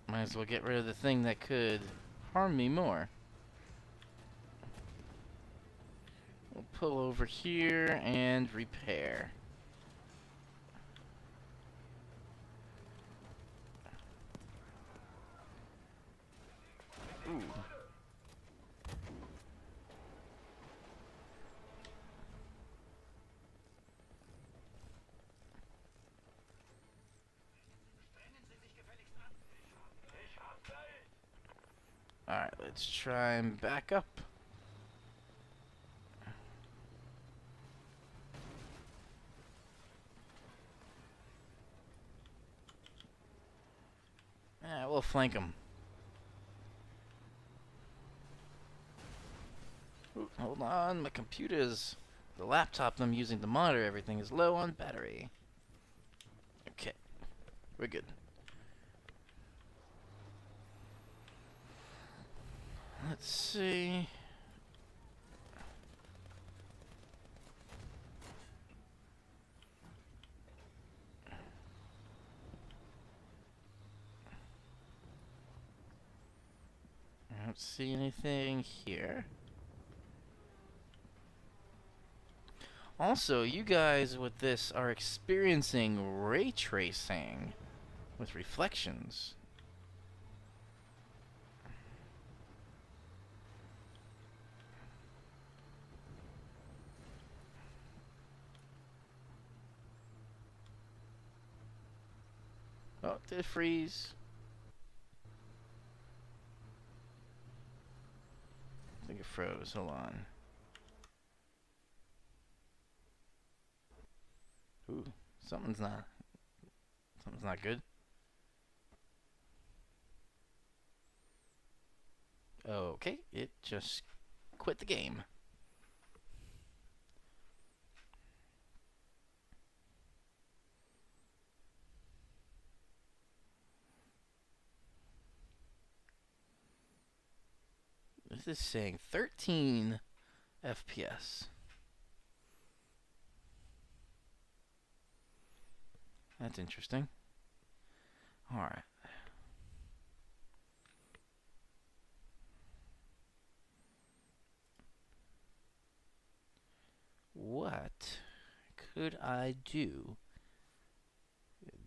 Might as well get rid of the thing that could harm me more. We'll pull over here and repair. Ooh. Strengen Sie sich gefälligst an. Ich hab Zeit. Alright, let's try and back up. We'll flank them. Hold on, my computer's... The laptop I'm using to monitor everything is low on battery. Okay, we're good. Let's see... I don't see anything here. Also, you guys with this are experiencing ray tracing with reflections. Oh, did it freeze? I think it froze. Hold on. Ooh, something's not good. Okay, it just quit the game. This is saying 13 FPS. That's interesting. Alright. What could I do?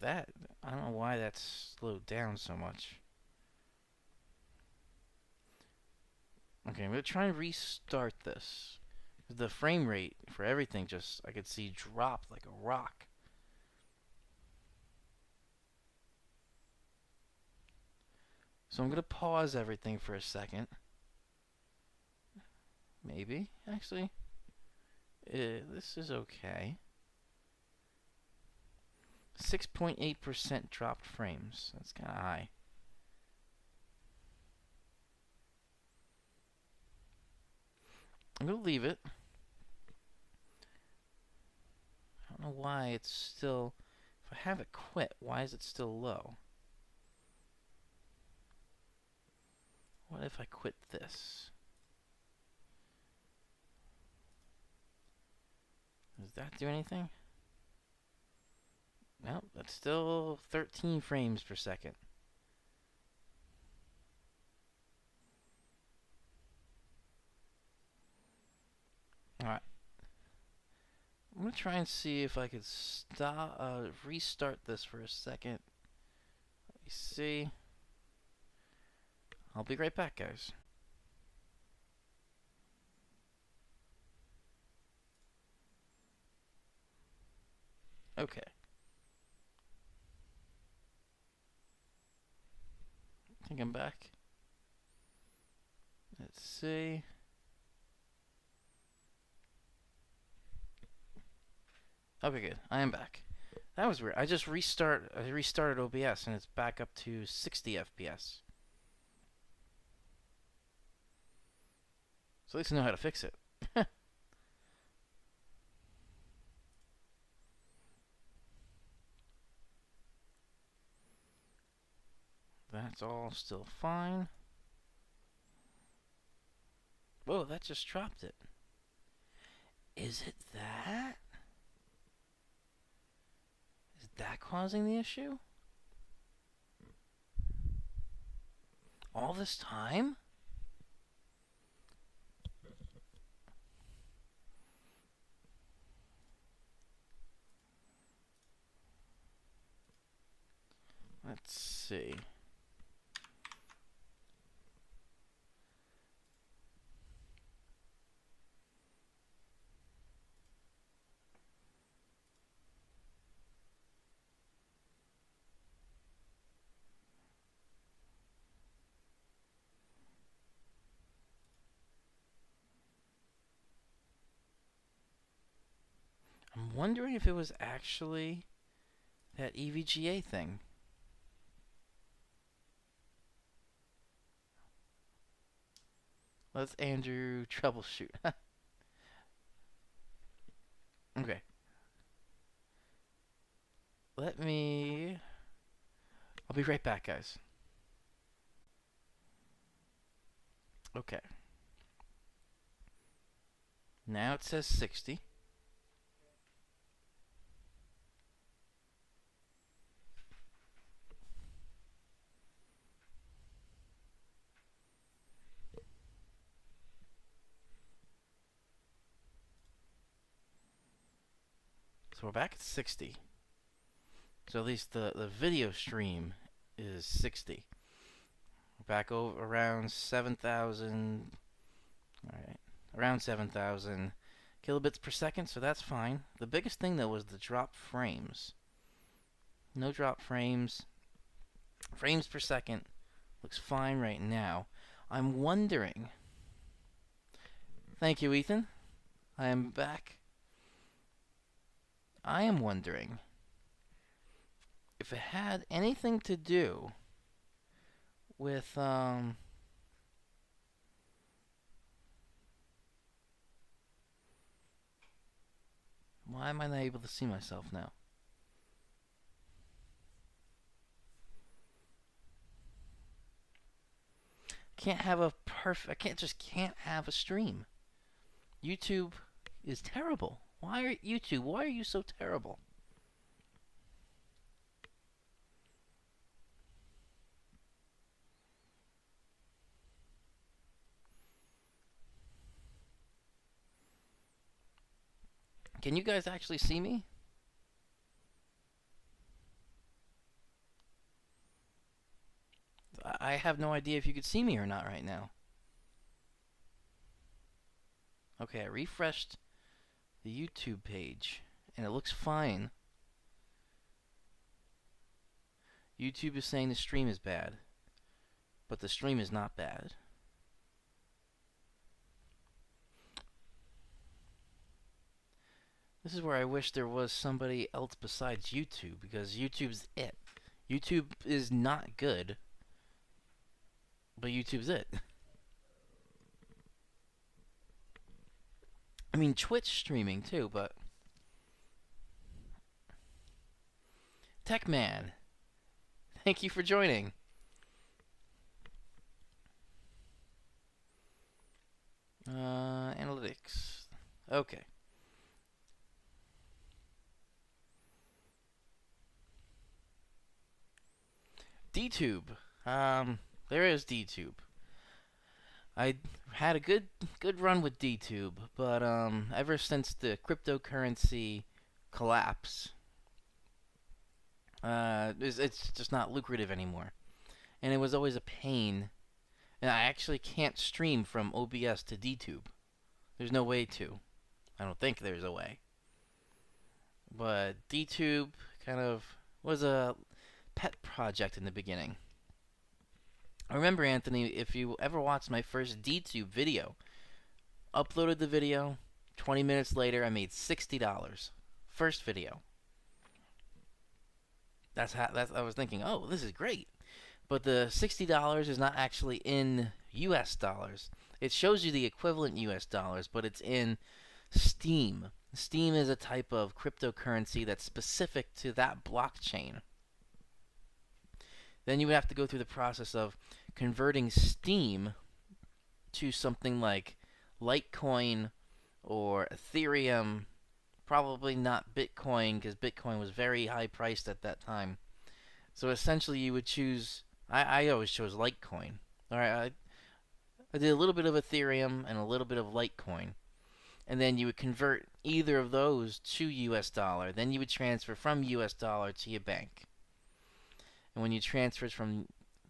That, I don't know why that's slowed down so much. Okay, I'm gonna try and restart this. The frame rate for everything just, I could see, dropped like a rock. So I'm gonna pause everything for a second. Maybe, actually. This is okay. 6.8% dropped frames. That's kind of high. I'm going to leave it. I don't know why it's still... If I have it quit, why is it still low? What if I quit this? Does that do anything? Nope, that's still 13 frames per second. Alright. I'm going to try and see if I could restart this for a second. Let me see. I'll be right back, guys. Okay. I think I'm back. Let's see. Okay, good. I am back. That was weird. I restarted OBS and it's back up to 60 FPS. So at least I know how to fix it. That's all still fine. Whoa, that just dropped it. Is it that? Is that causing the issue? All this time? Let's see. I'm wondering if it was actually that EVGA thing. Let's Andrew troubleshoot. Okay. I'll be right back, guys. Okay. Now it says 60. So we're back at 60. So at least the video stream is 60. We're back over around 7,000. Alright. Around 7,000 kilobits per second, so that's fine. The biggest thing though was the drop frames. No drop frames. Frames per second looks fine right now. I'm wondering. Thank you, Ethan. I am back. I am wondering if it had anything to do with Why am I not able to see myself now? Can't have a can't have a stream. YouTube is terrible. Why are you so terrible? Can you guys actually see me? I have no idea if you could see me or not right now. Okay, I refreshed the YouTube page and it looks fine. YouTube is saying the stream is bad, but the stream is not bad. This is where I wish there was somebody else besides YouTube, because YouTube's it. YouTube is not good, but YouTube's it. I mean, Twitch streaming too, but Techman, thank you for joining. Analytics. Okay. DTube. There is DTube. I had a good run with DTube, but ever since the cryptocurrency collapse, it's just not lucrative anymore. And it was always a pain. And I actually can't stream from OBS to DTube. There's no way to. I don't think there's a way. But DTube kind of was a pet project in the beginning. I remember, Anthony, if you ever watched my first DTube video, uploaded the video, 20 minutes later I made $60. First video. I was thinking, oh, this is great. But the $60 is not actually in US dollars. It shows you the equivalent US dollars, but it's in Steem. Steem is a type of cryptocurrency that's specific to that blockchain. Then you would have to go through the process of converting Steem to something like Litecoin or Ethereum. Probably not Bitcoin, because Bitcoin was very high priced at that time. So essentially you would choose... I always chose Litecoin. Alright, I did a little bit of Ethereum and a little bit of Litecoin. And then you would convert either of those to US dollar. Then you would transfer from US dollar to your bank. And when you transferred from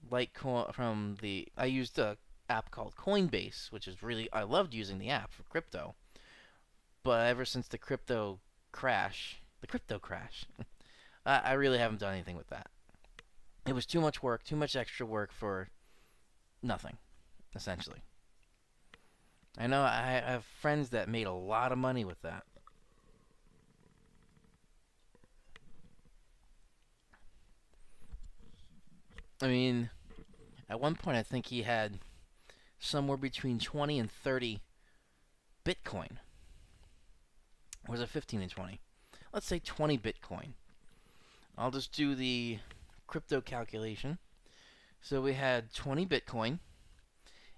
Litecoin, I used a app called Coinbase, which is really, I loved using the app for crypto. But ever since the crypto crash, I really haven't done anything with that. It was too much work, too much extra work for nothing, essentially. I know I have friends that made a lot of money with that. I mean, at one point I think he had somewhere between 20 and 30 Bitcoin. Or was it 15 and 20? Let's say 20 Bitcoin. I'll just do the crypto calculation. So we had 20 Bitcoin.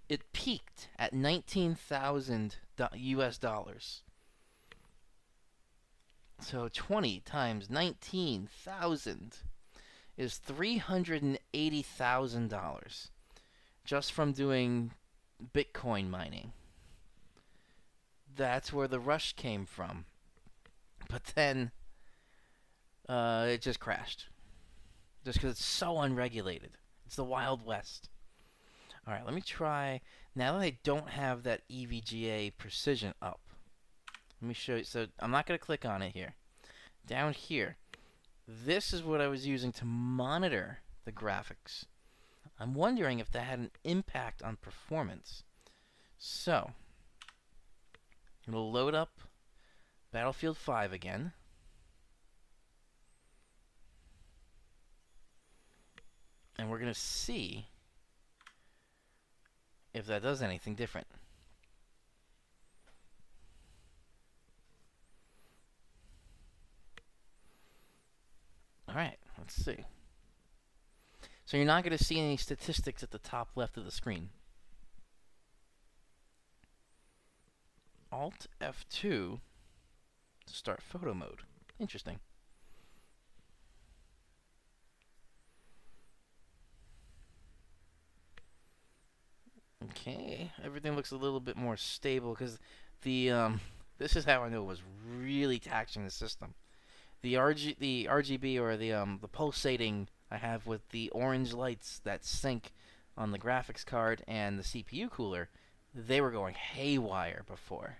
It peaked at 19,000 US dollars. So 20 times 19,000 is $380,000 just from doing Bitcoin mining. That's where the rush came from. But then it just crashed. Just because it's so unregulated. It's the Wild West. Alright, let me try. Now that I don't have that EVGA precision up, let me show you. So I'm not going to click on it here. Down here, this is what I was using to monitor the graphics. I'm wondering if that had an impact on performance. So, it'll load up Battlefield 5 again. And we're going to see if that does anything different. Let's see. So you're not going to see any statistics at the top left of the screen. Alt F2 to start photo mode. Interesting. Okay, everything looks a little bit more stable because the this is how I know it was really taxing the system. The RGB or the pulsating I have with the orange lights that sync on the graphics card and the CPU cooler, they were going haywire before.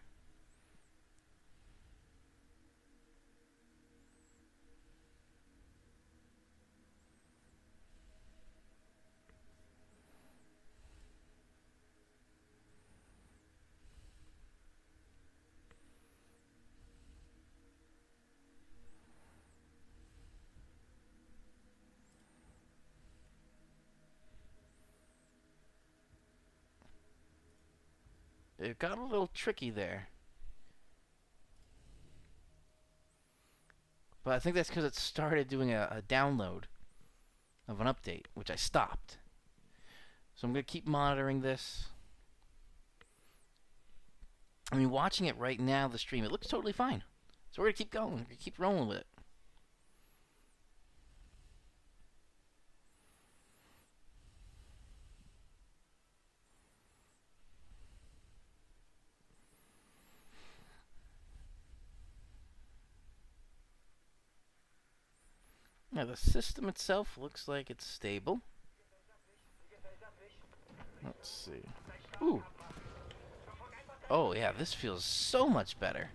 It got a little tricky there. But I think that's because it started doing a download of an update, which I stopped. So I'm going to keep monitoring this. I mean, watching it right now, the stream, it looks totally fine. So we're going to keep going. We're going to keep rolling with it. Now, the system itself looks like it's stable. Let's see. Ooh. Oh, yeah, this feels so much better.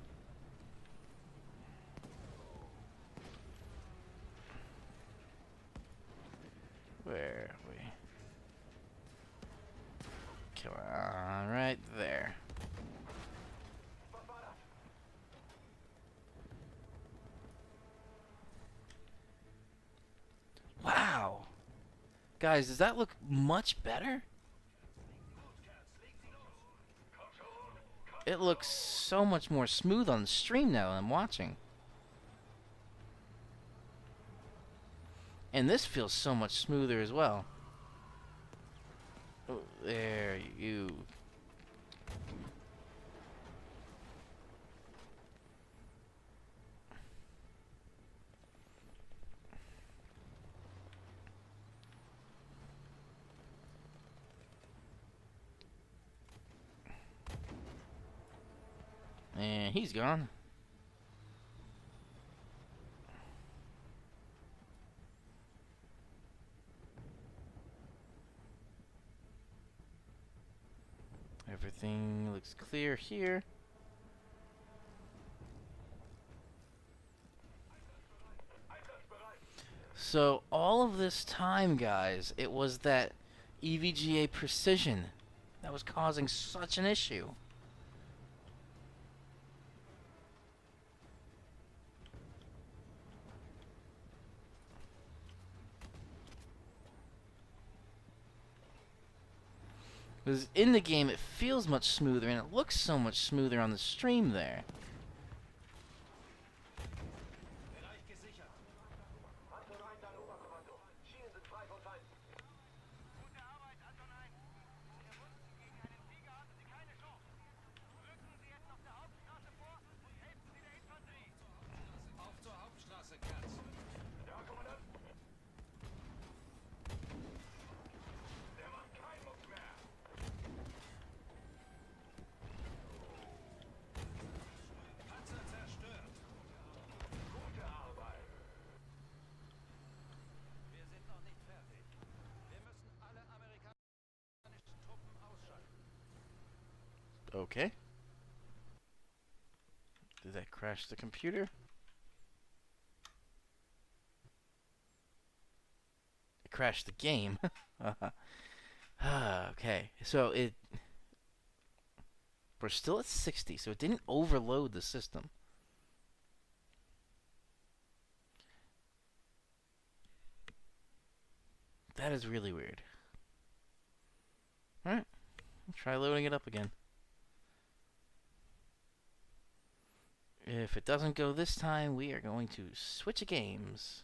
Where are we? Come on, right there. Wow. Guys, does that look much better? It looks so much more smooth on the stream now than I'm watching. And this feels so much smoother as well. Oh, there you. And he's gone. Everything looks clear here. So all of this time, guys, it was that EVGA precision that was causing such an issue. Because in the game, it feels much smoother, and it looks so much smoother on the stream there. Anton 1 an Oberkommando. Schienen sind frei von Feinden. Gute Arbeit, Anton 1. Wir wussten, gegen einen Flieger hatten Sie keine Chance. Rücken Sie jetzt auf der Hauptstraße vor und helfen Sie der Infanterie. Auf zur Hauptstraße, Kerz. Ja, Kommandant. Der macht keinen Mucks mehr. Panzer zerstört. Gute Arbeit. Wir sind noch nicht fertig. Wir müssen alle amerikanischen Truppen ausschalten. Okay. Did that crash the computer? It crashed the game. Okay, so we're still at 60, so it didn't overload the system. That is really weird. Alright, try loading it up again. If it doesn't go this time, we are going to switch games.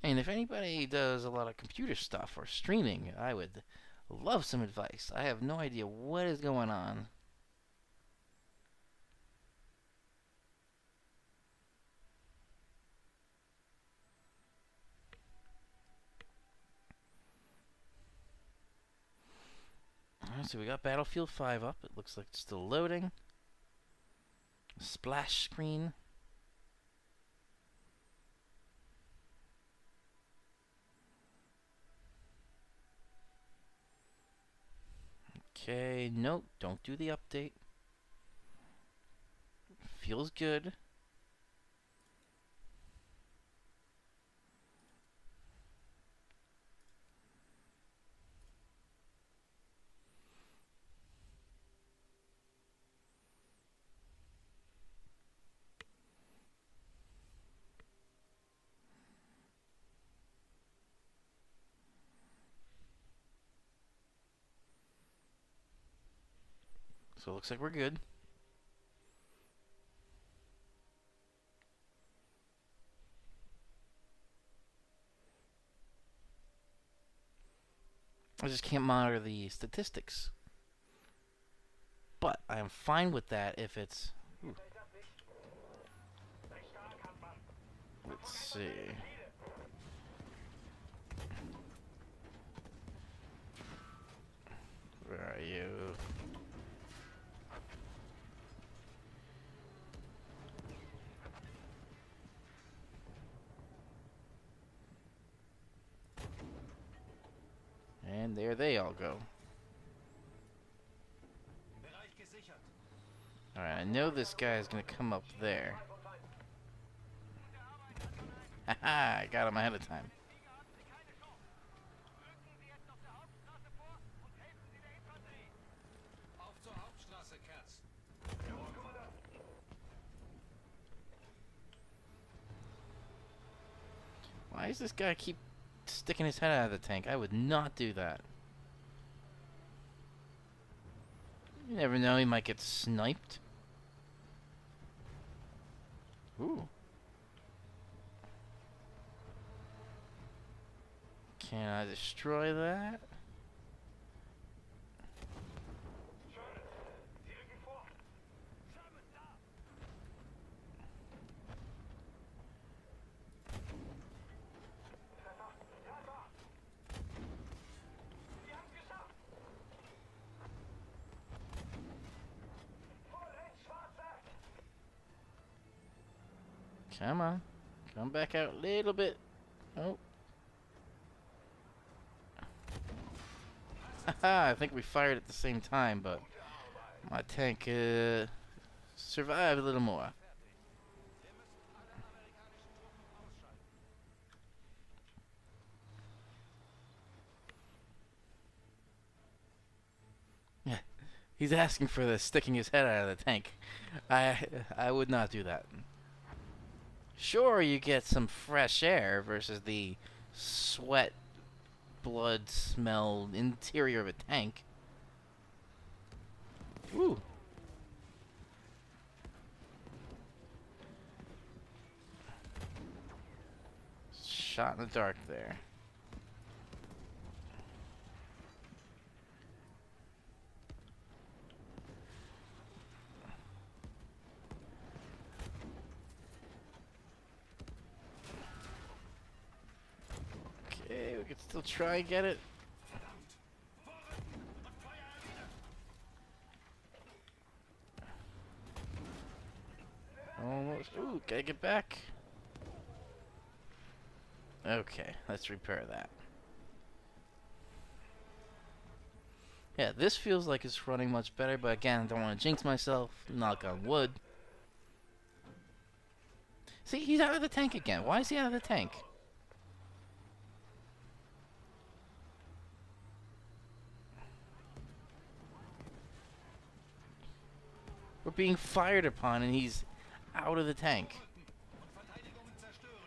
And if anybody does a lot of computer stuff or streaming, I would love some advice. I have no idea what is going on. Alright, so we got Battlefield 5 up. It looks like it's still loading. Splash screen. Okay, nope, don't do the update. Feels good. So it looks like we're good. I just can't monitor the statistics. But I am fine with that if it's... Ooh. Let's see. Where are you? And there they all go. Bereich gesichert. Alright, I know this guy is gonna come up there. Haha, I got him ahead of time. Auf zur Hauptstraße, Kerz. Jawohl, Kommandant. Why does this guy keep sticking his head out of the tank? I would not do that. You never know, he might get sniped. Ooh. Can I destroy that? Schön. Sie rücken vor. Treffer. Treffer. Sie haben's geschafft. Voll ins Schwarze. Come on. Come back out a little bit. Oh. Haha, I think we fired at the same time, but my tank survived a little more. Yeah, he's asking for the sticking his head out of the tank. I would not do that. Sure, you get some fresh air versus the sweat, blood smell interior of a tank. Ooh. Shot in the dark there. Okay, we can still try and get it. Almost. Ooh, gotta get back. Okay, let's repair that. Yeah, this feels like it's running much better, but again, I don't want to jinx myself. Knock on wood. See, he's out of the tank again. Why is he out of the tank? We're being fired upon and he's out of the tank. Und Verteidigungen zerstören.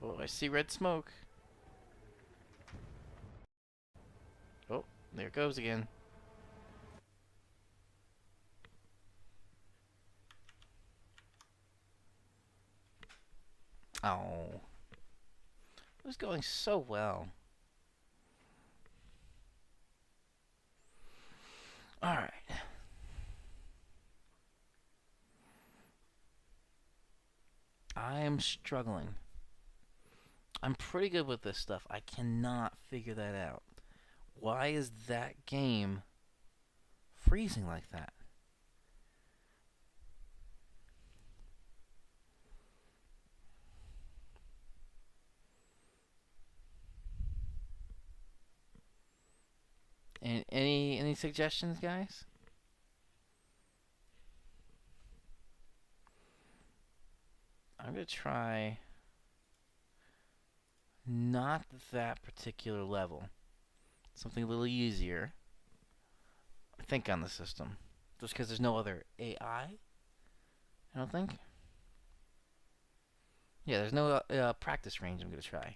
Oh, I see red smoke. Oh, there it goes again. Oh. It was going so well. Alright. I am struggling. I'm pretty good with this stuff. I cannot figure that out. Why is that game freezing like that? And any suggestions, guys? I'm gonna try not that particular level. Something a little easier. I think on the system. Just because there's no other AI? I don't think. Yeah, there's no practice range I'm gonna try.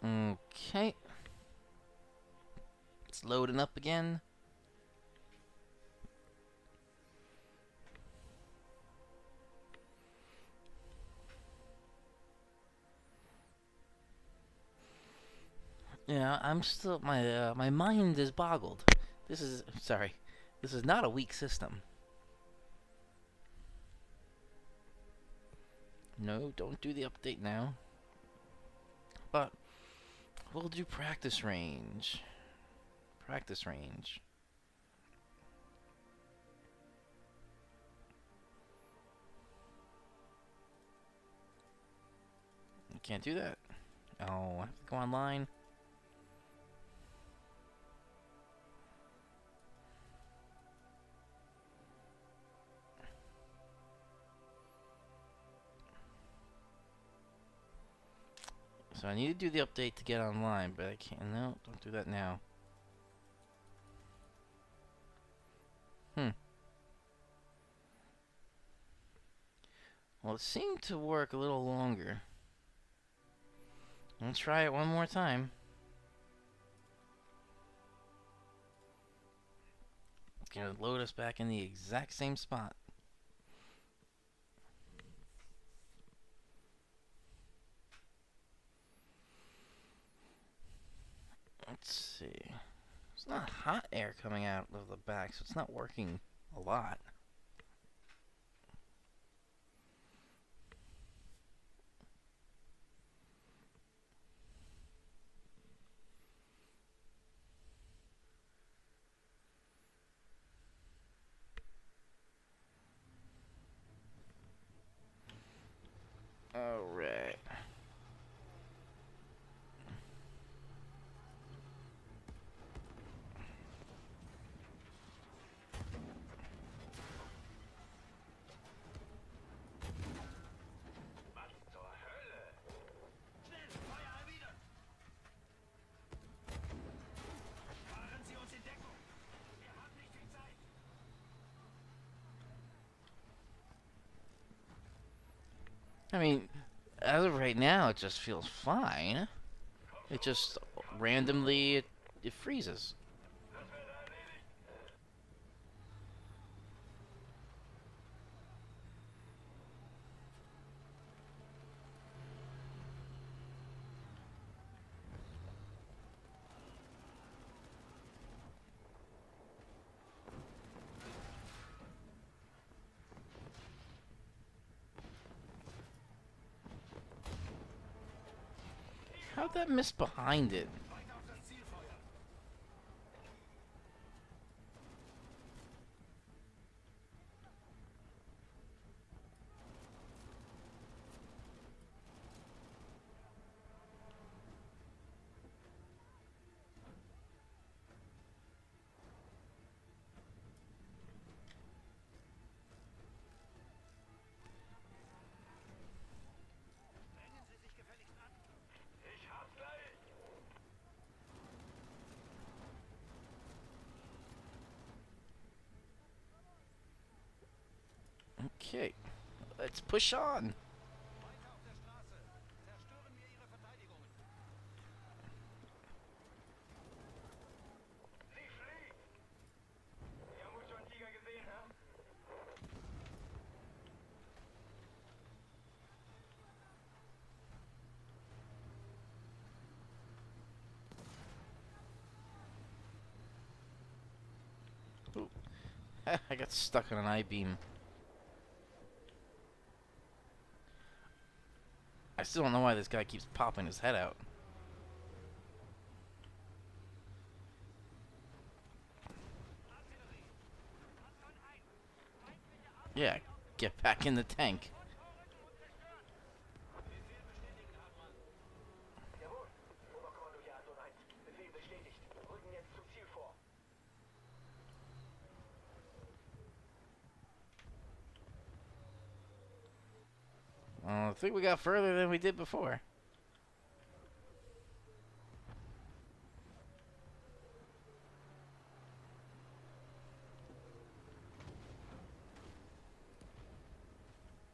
Okay. It's loading up again. Yeah, I'm still my mind is boggled. This is sorry. This is not a weak system. No, don't do the update now. But we'll do practice range. Practice range. You can't do that. Oh, I have to go online. So I need to do the update to get online, but I can't. No, don't do that now. Well, it seemed to work a little longer. Let's try it one more time. It's gonna load us back in the exact same spot. Let's see. It's not hot air coming out of the back, so it's not working a lot. Alright. Was zur Hölle? Schnell, Feuer erwidern! Fahren Sie uns in Deckung! Wir haben nicht viel Zeit! I mean, as of right now, it just feels fine. It just randomly it freezes. Das wird erledigt. How'd that miss behind it? Weiter auf das Ziel feuern! Okay, let's push on. Weiter auf der Straße. Zerstören wir ihre Verteidigungen. Sie fliegt! Sie haben wohl schon einen Tiger gesehen, hä? I got stuck on an I-beam. I still don't know why this guy keeps popping his head out. Yeah, get back in the tank. Jawohl. Oberkommando hier Anton 1. Befehl bestätigt. Rücken jetzt zum Ziel vor. I think we got further than we did before.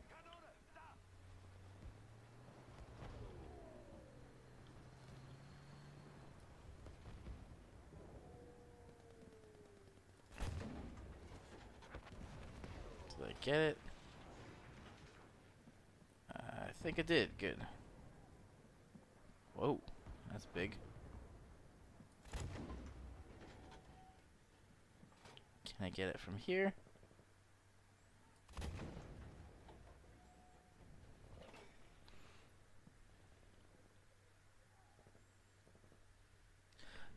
Kanone, da! Did I get it? I think I did. Good. Whoa, that's big. Can I get it from here?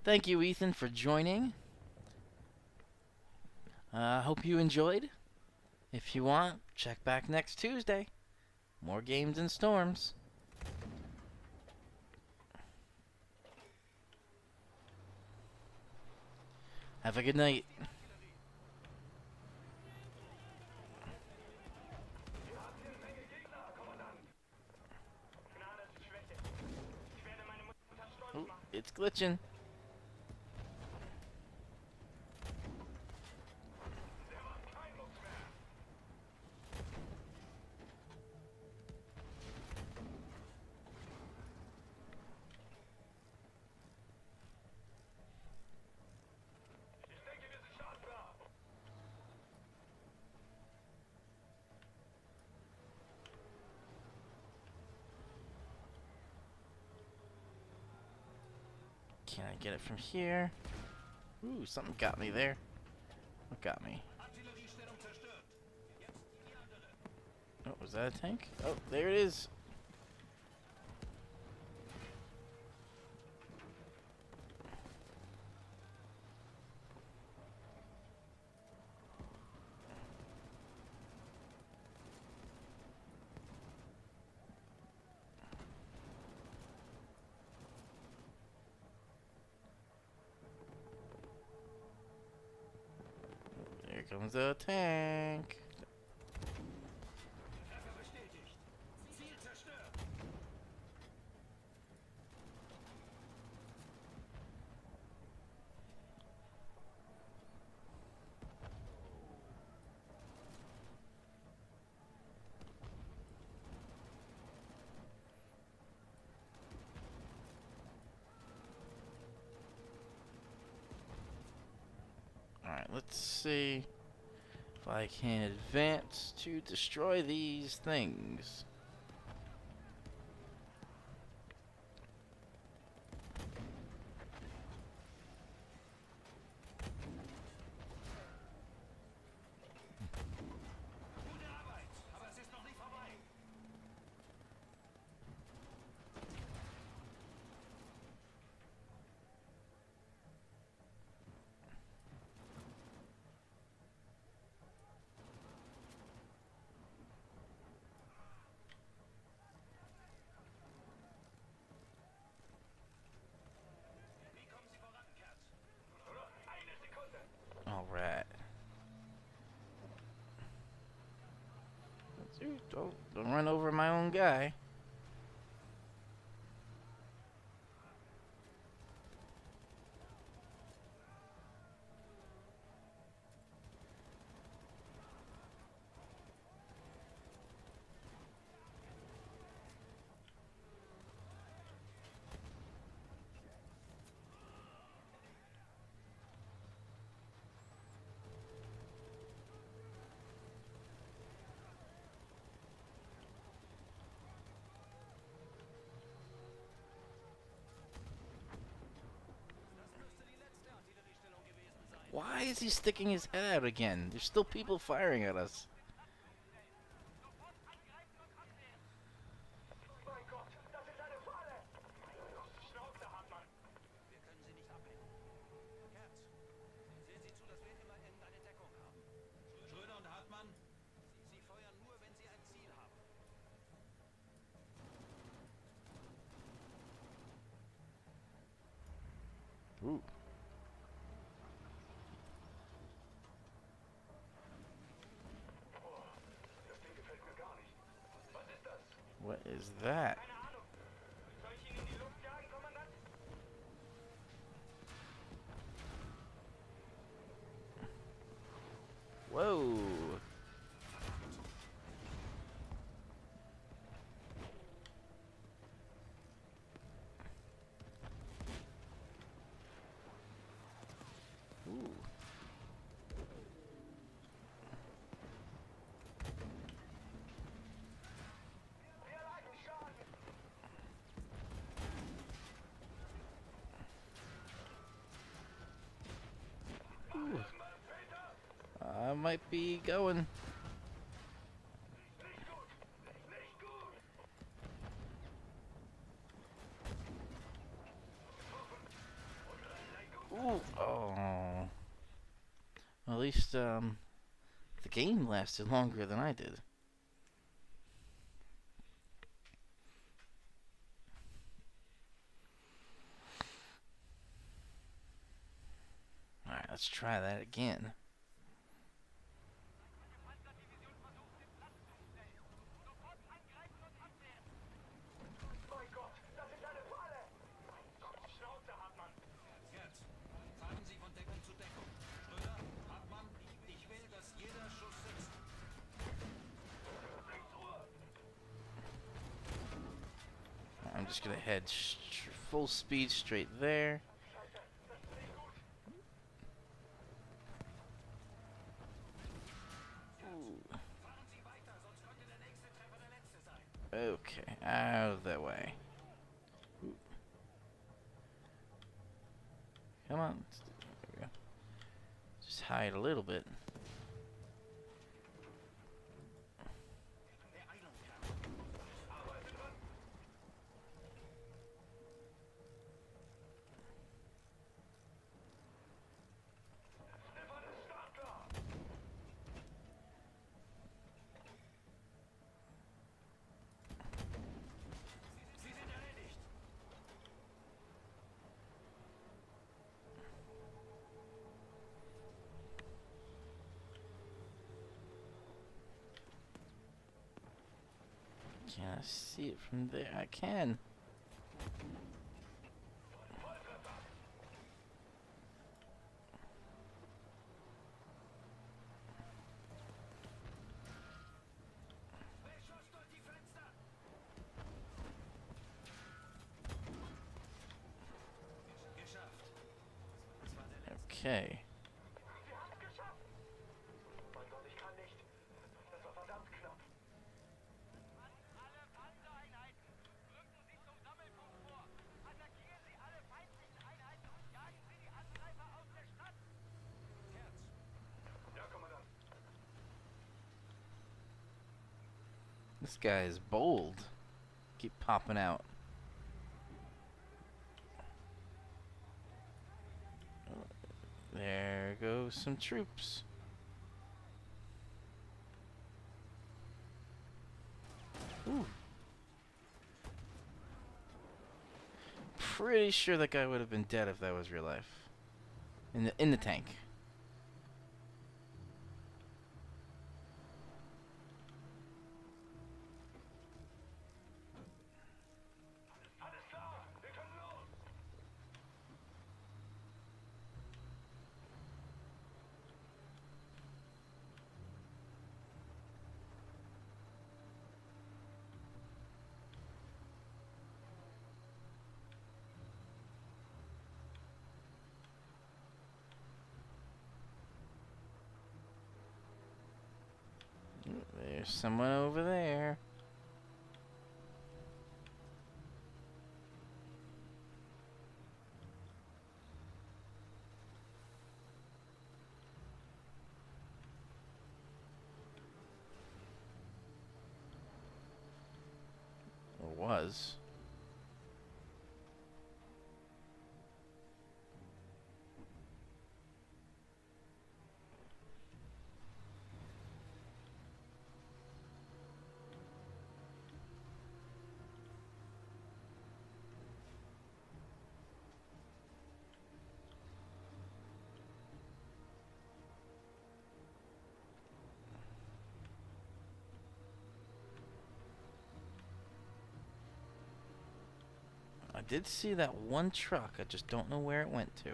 Thank you, Ethan, for joining. Hope you enjoyed. If you want, check back next Tuesday. More games and storms. Have a good night. Gnade ist Schwäche. Ich werde meine Mutter stolz Ooh, machen. it's glitching. Der macht keinen Mucks mehr. Ich denke, wir sind startklar. Can I get it from here? Ooh, something got me there. What got me? Artilleriestellung zerstört. Jetzt die andere. Oh, was that a tank? Oh, there it is. Here comes a tank. Treffer bestätigt. Ziel zerstört. Alright, let's see if I can advance to destroy these things. Gute Arbeit, aber es ist noch nicht vorbei. Wie kommen Sie voran, Kerz? Eine Sekunde. Alright. Dude, don't run over my own guy. Why is he sticking his head out again? There's still people firing at us. Mein Gott, das ist eine Falle! Schnauze, Hartmann! Wir können sie nicht ablenken. Kerz, sehen Sie zu, dass wir immer irgendeine Deckung haben. Schröder und Hartmann, Sie feuern nur, wenn Sie ein Ziel haben. Ooh. Das Ding gefällt mir gar nicht. Was ist das? What is that? Keine Ahnung. Soll ich ihn in die Luft jagen, Kommandant? Whoa. Ooh. Wir leiden Schaden! Ooh. I might be going. Nicht gut! Nicht gut! Ooh. Oh. At least the game lasted longer than I did. Alright, let's try that again. Panzerdivision versucht, den Platz zu stellen. Sofort angreifen und abwehren. Mein Gott, das ist eine Falle! Mein Gott, Schnauze, Hartmann! Kerz, fahren Sie von Deckung zu Deckung. Schröder, Hartmann, ich will, dass jeder Schuss sitzt. I'm just gonna head full speed straight there. Fahren Sie weiter, sonst könnte der nächste Treffer der letzte sein. Okay, out of that way. Ooh. Come on. There we go. Just hide a little bit. Beeilung, Kerl. Arbeite dran! Stefan ist startklar! Sie sind erledigt. Can I see it from there? I can. Beschuss durch die Fenster. Geschafft. Das war der letzte. Okay. Wir haben es geschafft! Mein Gott, ich kann nicht. Das war verdammt knapp. Alle Panzereinheiten, rücken Sie zum Sammelpunkt vor. Attackieren Sie alle feindlichen Einheiten und jagen Sie die Angreifer aus der Stadt. Kerz, Ja, Kommandant. This guy is bold. Keep popping out. There goes some troops. Ooh. Pretty sure that guy would have been dead if that was real life. In the tank. Alles klar! Wir können los! There's someone over there. was. I did see that one truck. I just don't know where it went to.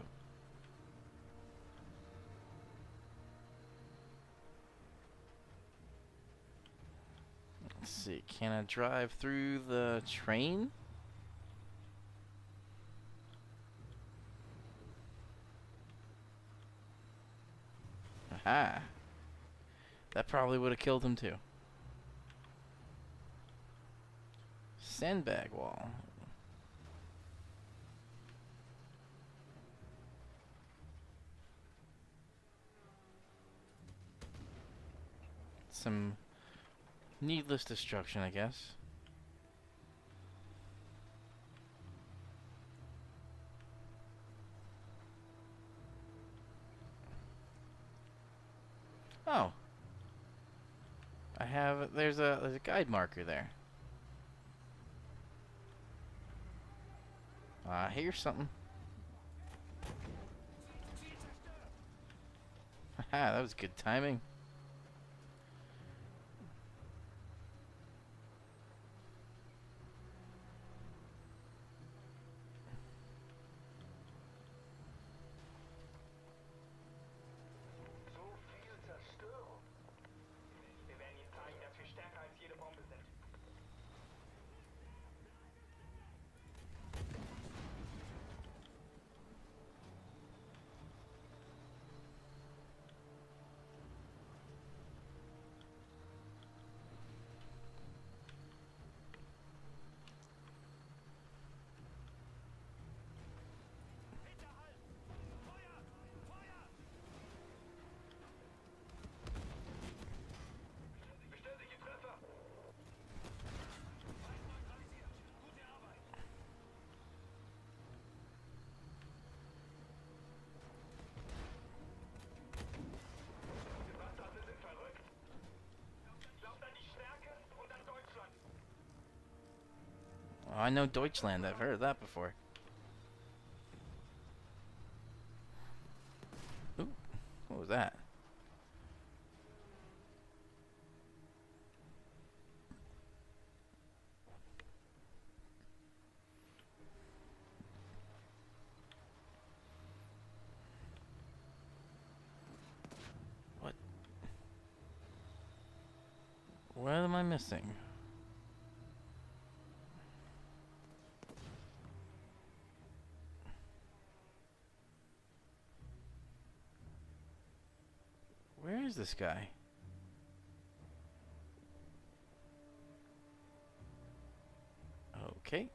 Let's see. Can I drive through the train? Aha. That probably would have killed him too. Sandbag wall. Some needless destruction, I guess. Oh. There's a guide marker there. Here's something. Haha, that was good timing. So viel Zerstörung. Wir werden ihnen zeigen, dass wir stärker als jede Bombe sind. Hinterhalt! Feuer! Feuer! Bestätige Treffer. Feind neutralisiert. Gute Arbeit. Die Bastarde sind verrückt. Glaubt an die Stärke und an Deutschland. Oh, I know Deutschland. I've heard of that before. Ooh, what was that? What? What am I missing? Where is this guy? Okay.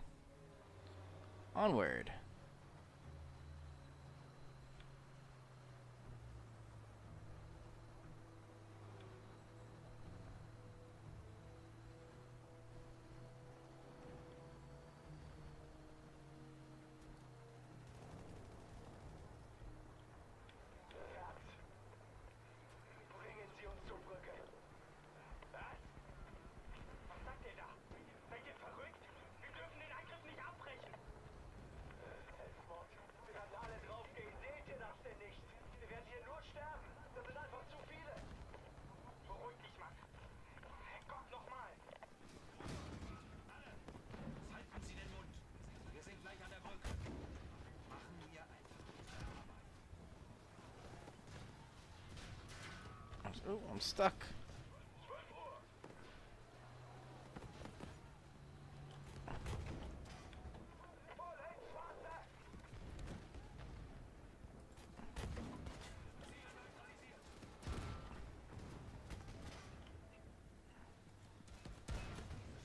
Onward. Herz. Bringen Sie uns zur Brücke. Was? Was sagt ihr da? Seid ihr verrückt? Wir dürfen den Angriff nicht abbrechen. Selbstmord. Wir werden alle draufgehen. Seht ihr das denn nicht? Wir werden hier nur sterben. Das sind einfach zu viele. Beruhig dich, Mann. Herrgott, nochmal. Alle! Halten Sie den Mund. Wir sind gleich an der Brücke. Machen wir einfach unsere Arbeit. Oh, I'm stuck. Vollends Wasser.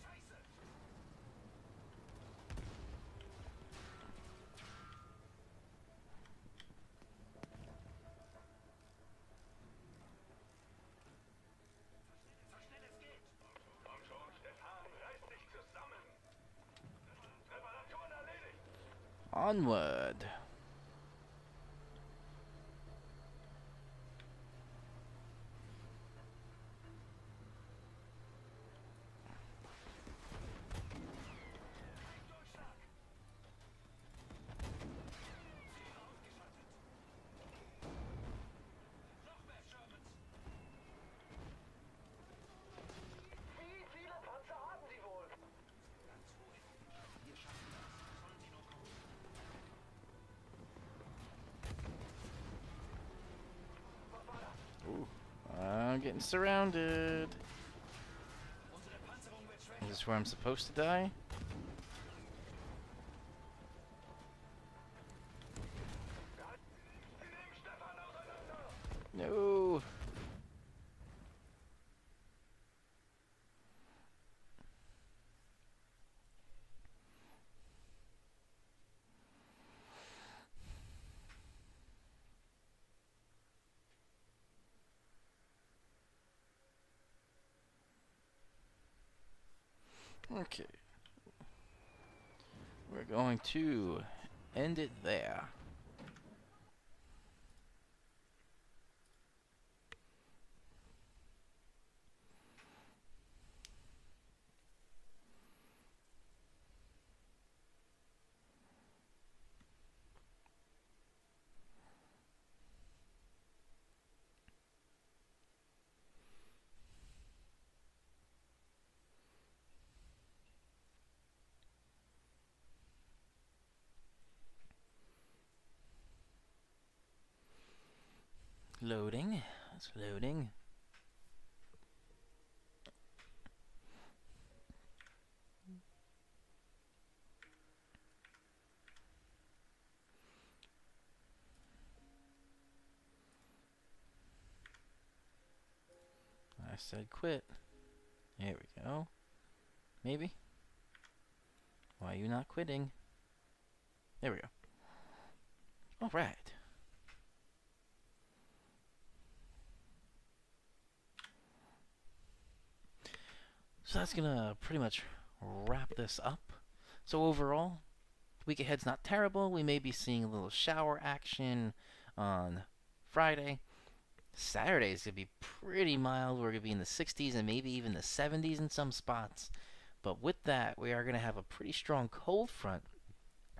Scheiße! Onward. Wie viele Panzer haben Sie wohl? Ganz ruhig. Wir schaffen das. Sollen Sie nur kommen. Was war das? Ooh, I'm getting surrounded. Unsere Panzerung wird Is schwächer. this where I'm supposed to die? Sie nehmen Stefan auseinander! No. Okay. We're going to end it there. Loading. It's loading. I said quit. There we go. Maybe. Why are you not quitting? There we go. All right. So that's gonna pretty much wrap this up. So overall, week ahead's not terrible. We may be seeing a little shower action on Friday. Saturday's gonna be pretty mild. We're gonna be in the 60s and maybe even the 70s in some spots. But with that, we are gonna have a pretty strong cold front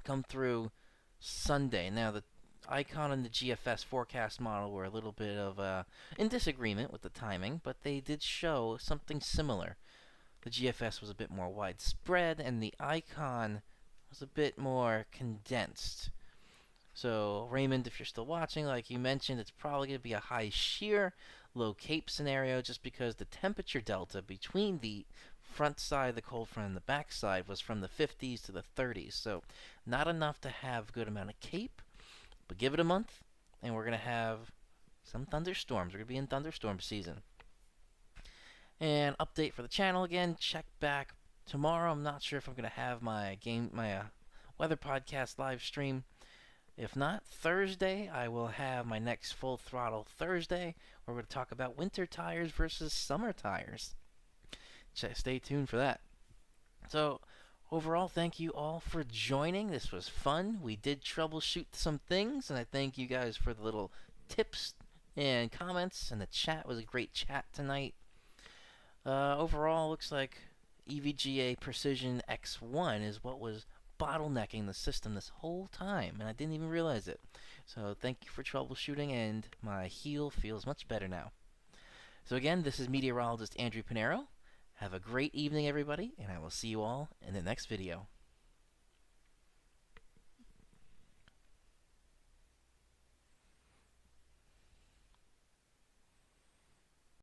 come through Sunday. Now the Icon and the GFS forecast model were a little bit of in disagreement with the timing, but they did show something similar. The GFS was a bit more widespread, and the Icon was a bit more condensed. So, Raymond, if you're still watching, like you mentioned, it's probably going to be a high shear, low cape scenario just because the temperature delta between the front side of the cold front and the back side was from the 50s to the 30s. So, not enough to have a good amount of cape, but give it a month, and we're going to have some thunderstorms. We're going to be in thunderstorm season. And update for the channel again, check back tomorrow. I'm not sure if I'm going to have my weather podcast live stream. If not, Thursday, I will have my next Full Throttle Thursday, where we're going to talk about winter tires versus summer tires. Stay tuned for that. So, overall, thank you all for joining. This was fun. We did troubleshoot some things, and I thank you guys for the little tips and comments, and the chat was a great chat tonight. Overall, looks like EVGA Precision X1 is what was bottlenecking the system this whole time, and I didn't even realize it. So thank you for troubleshooting, and my heel feels much better now. So again, this is meteorologist Andrew Pinero. Have a great evening, everybody, and I will see you all in the next video.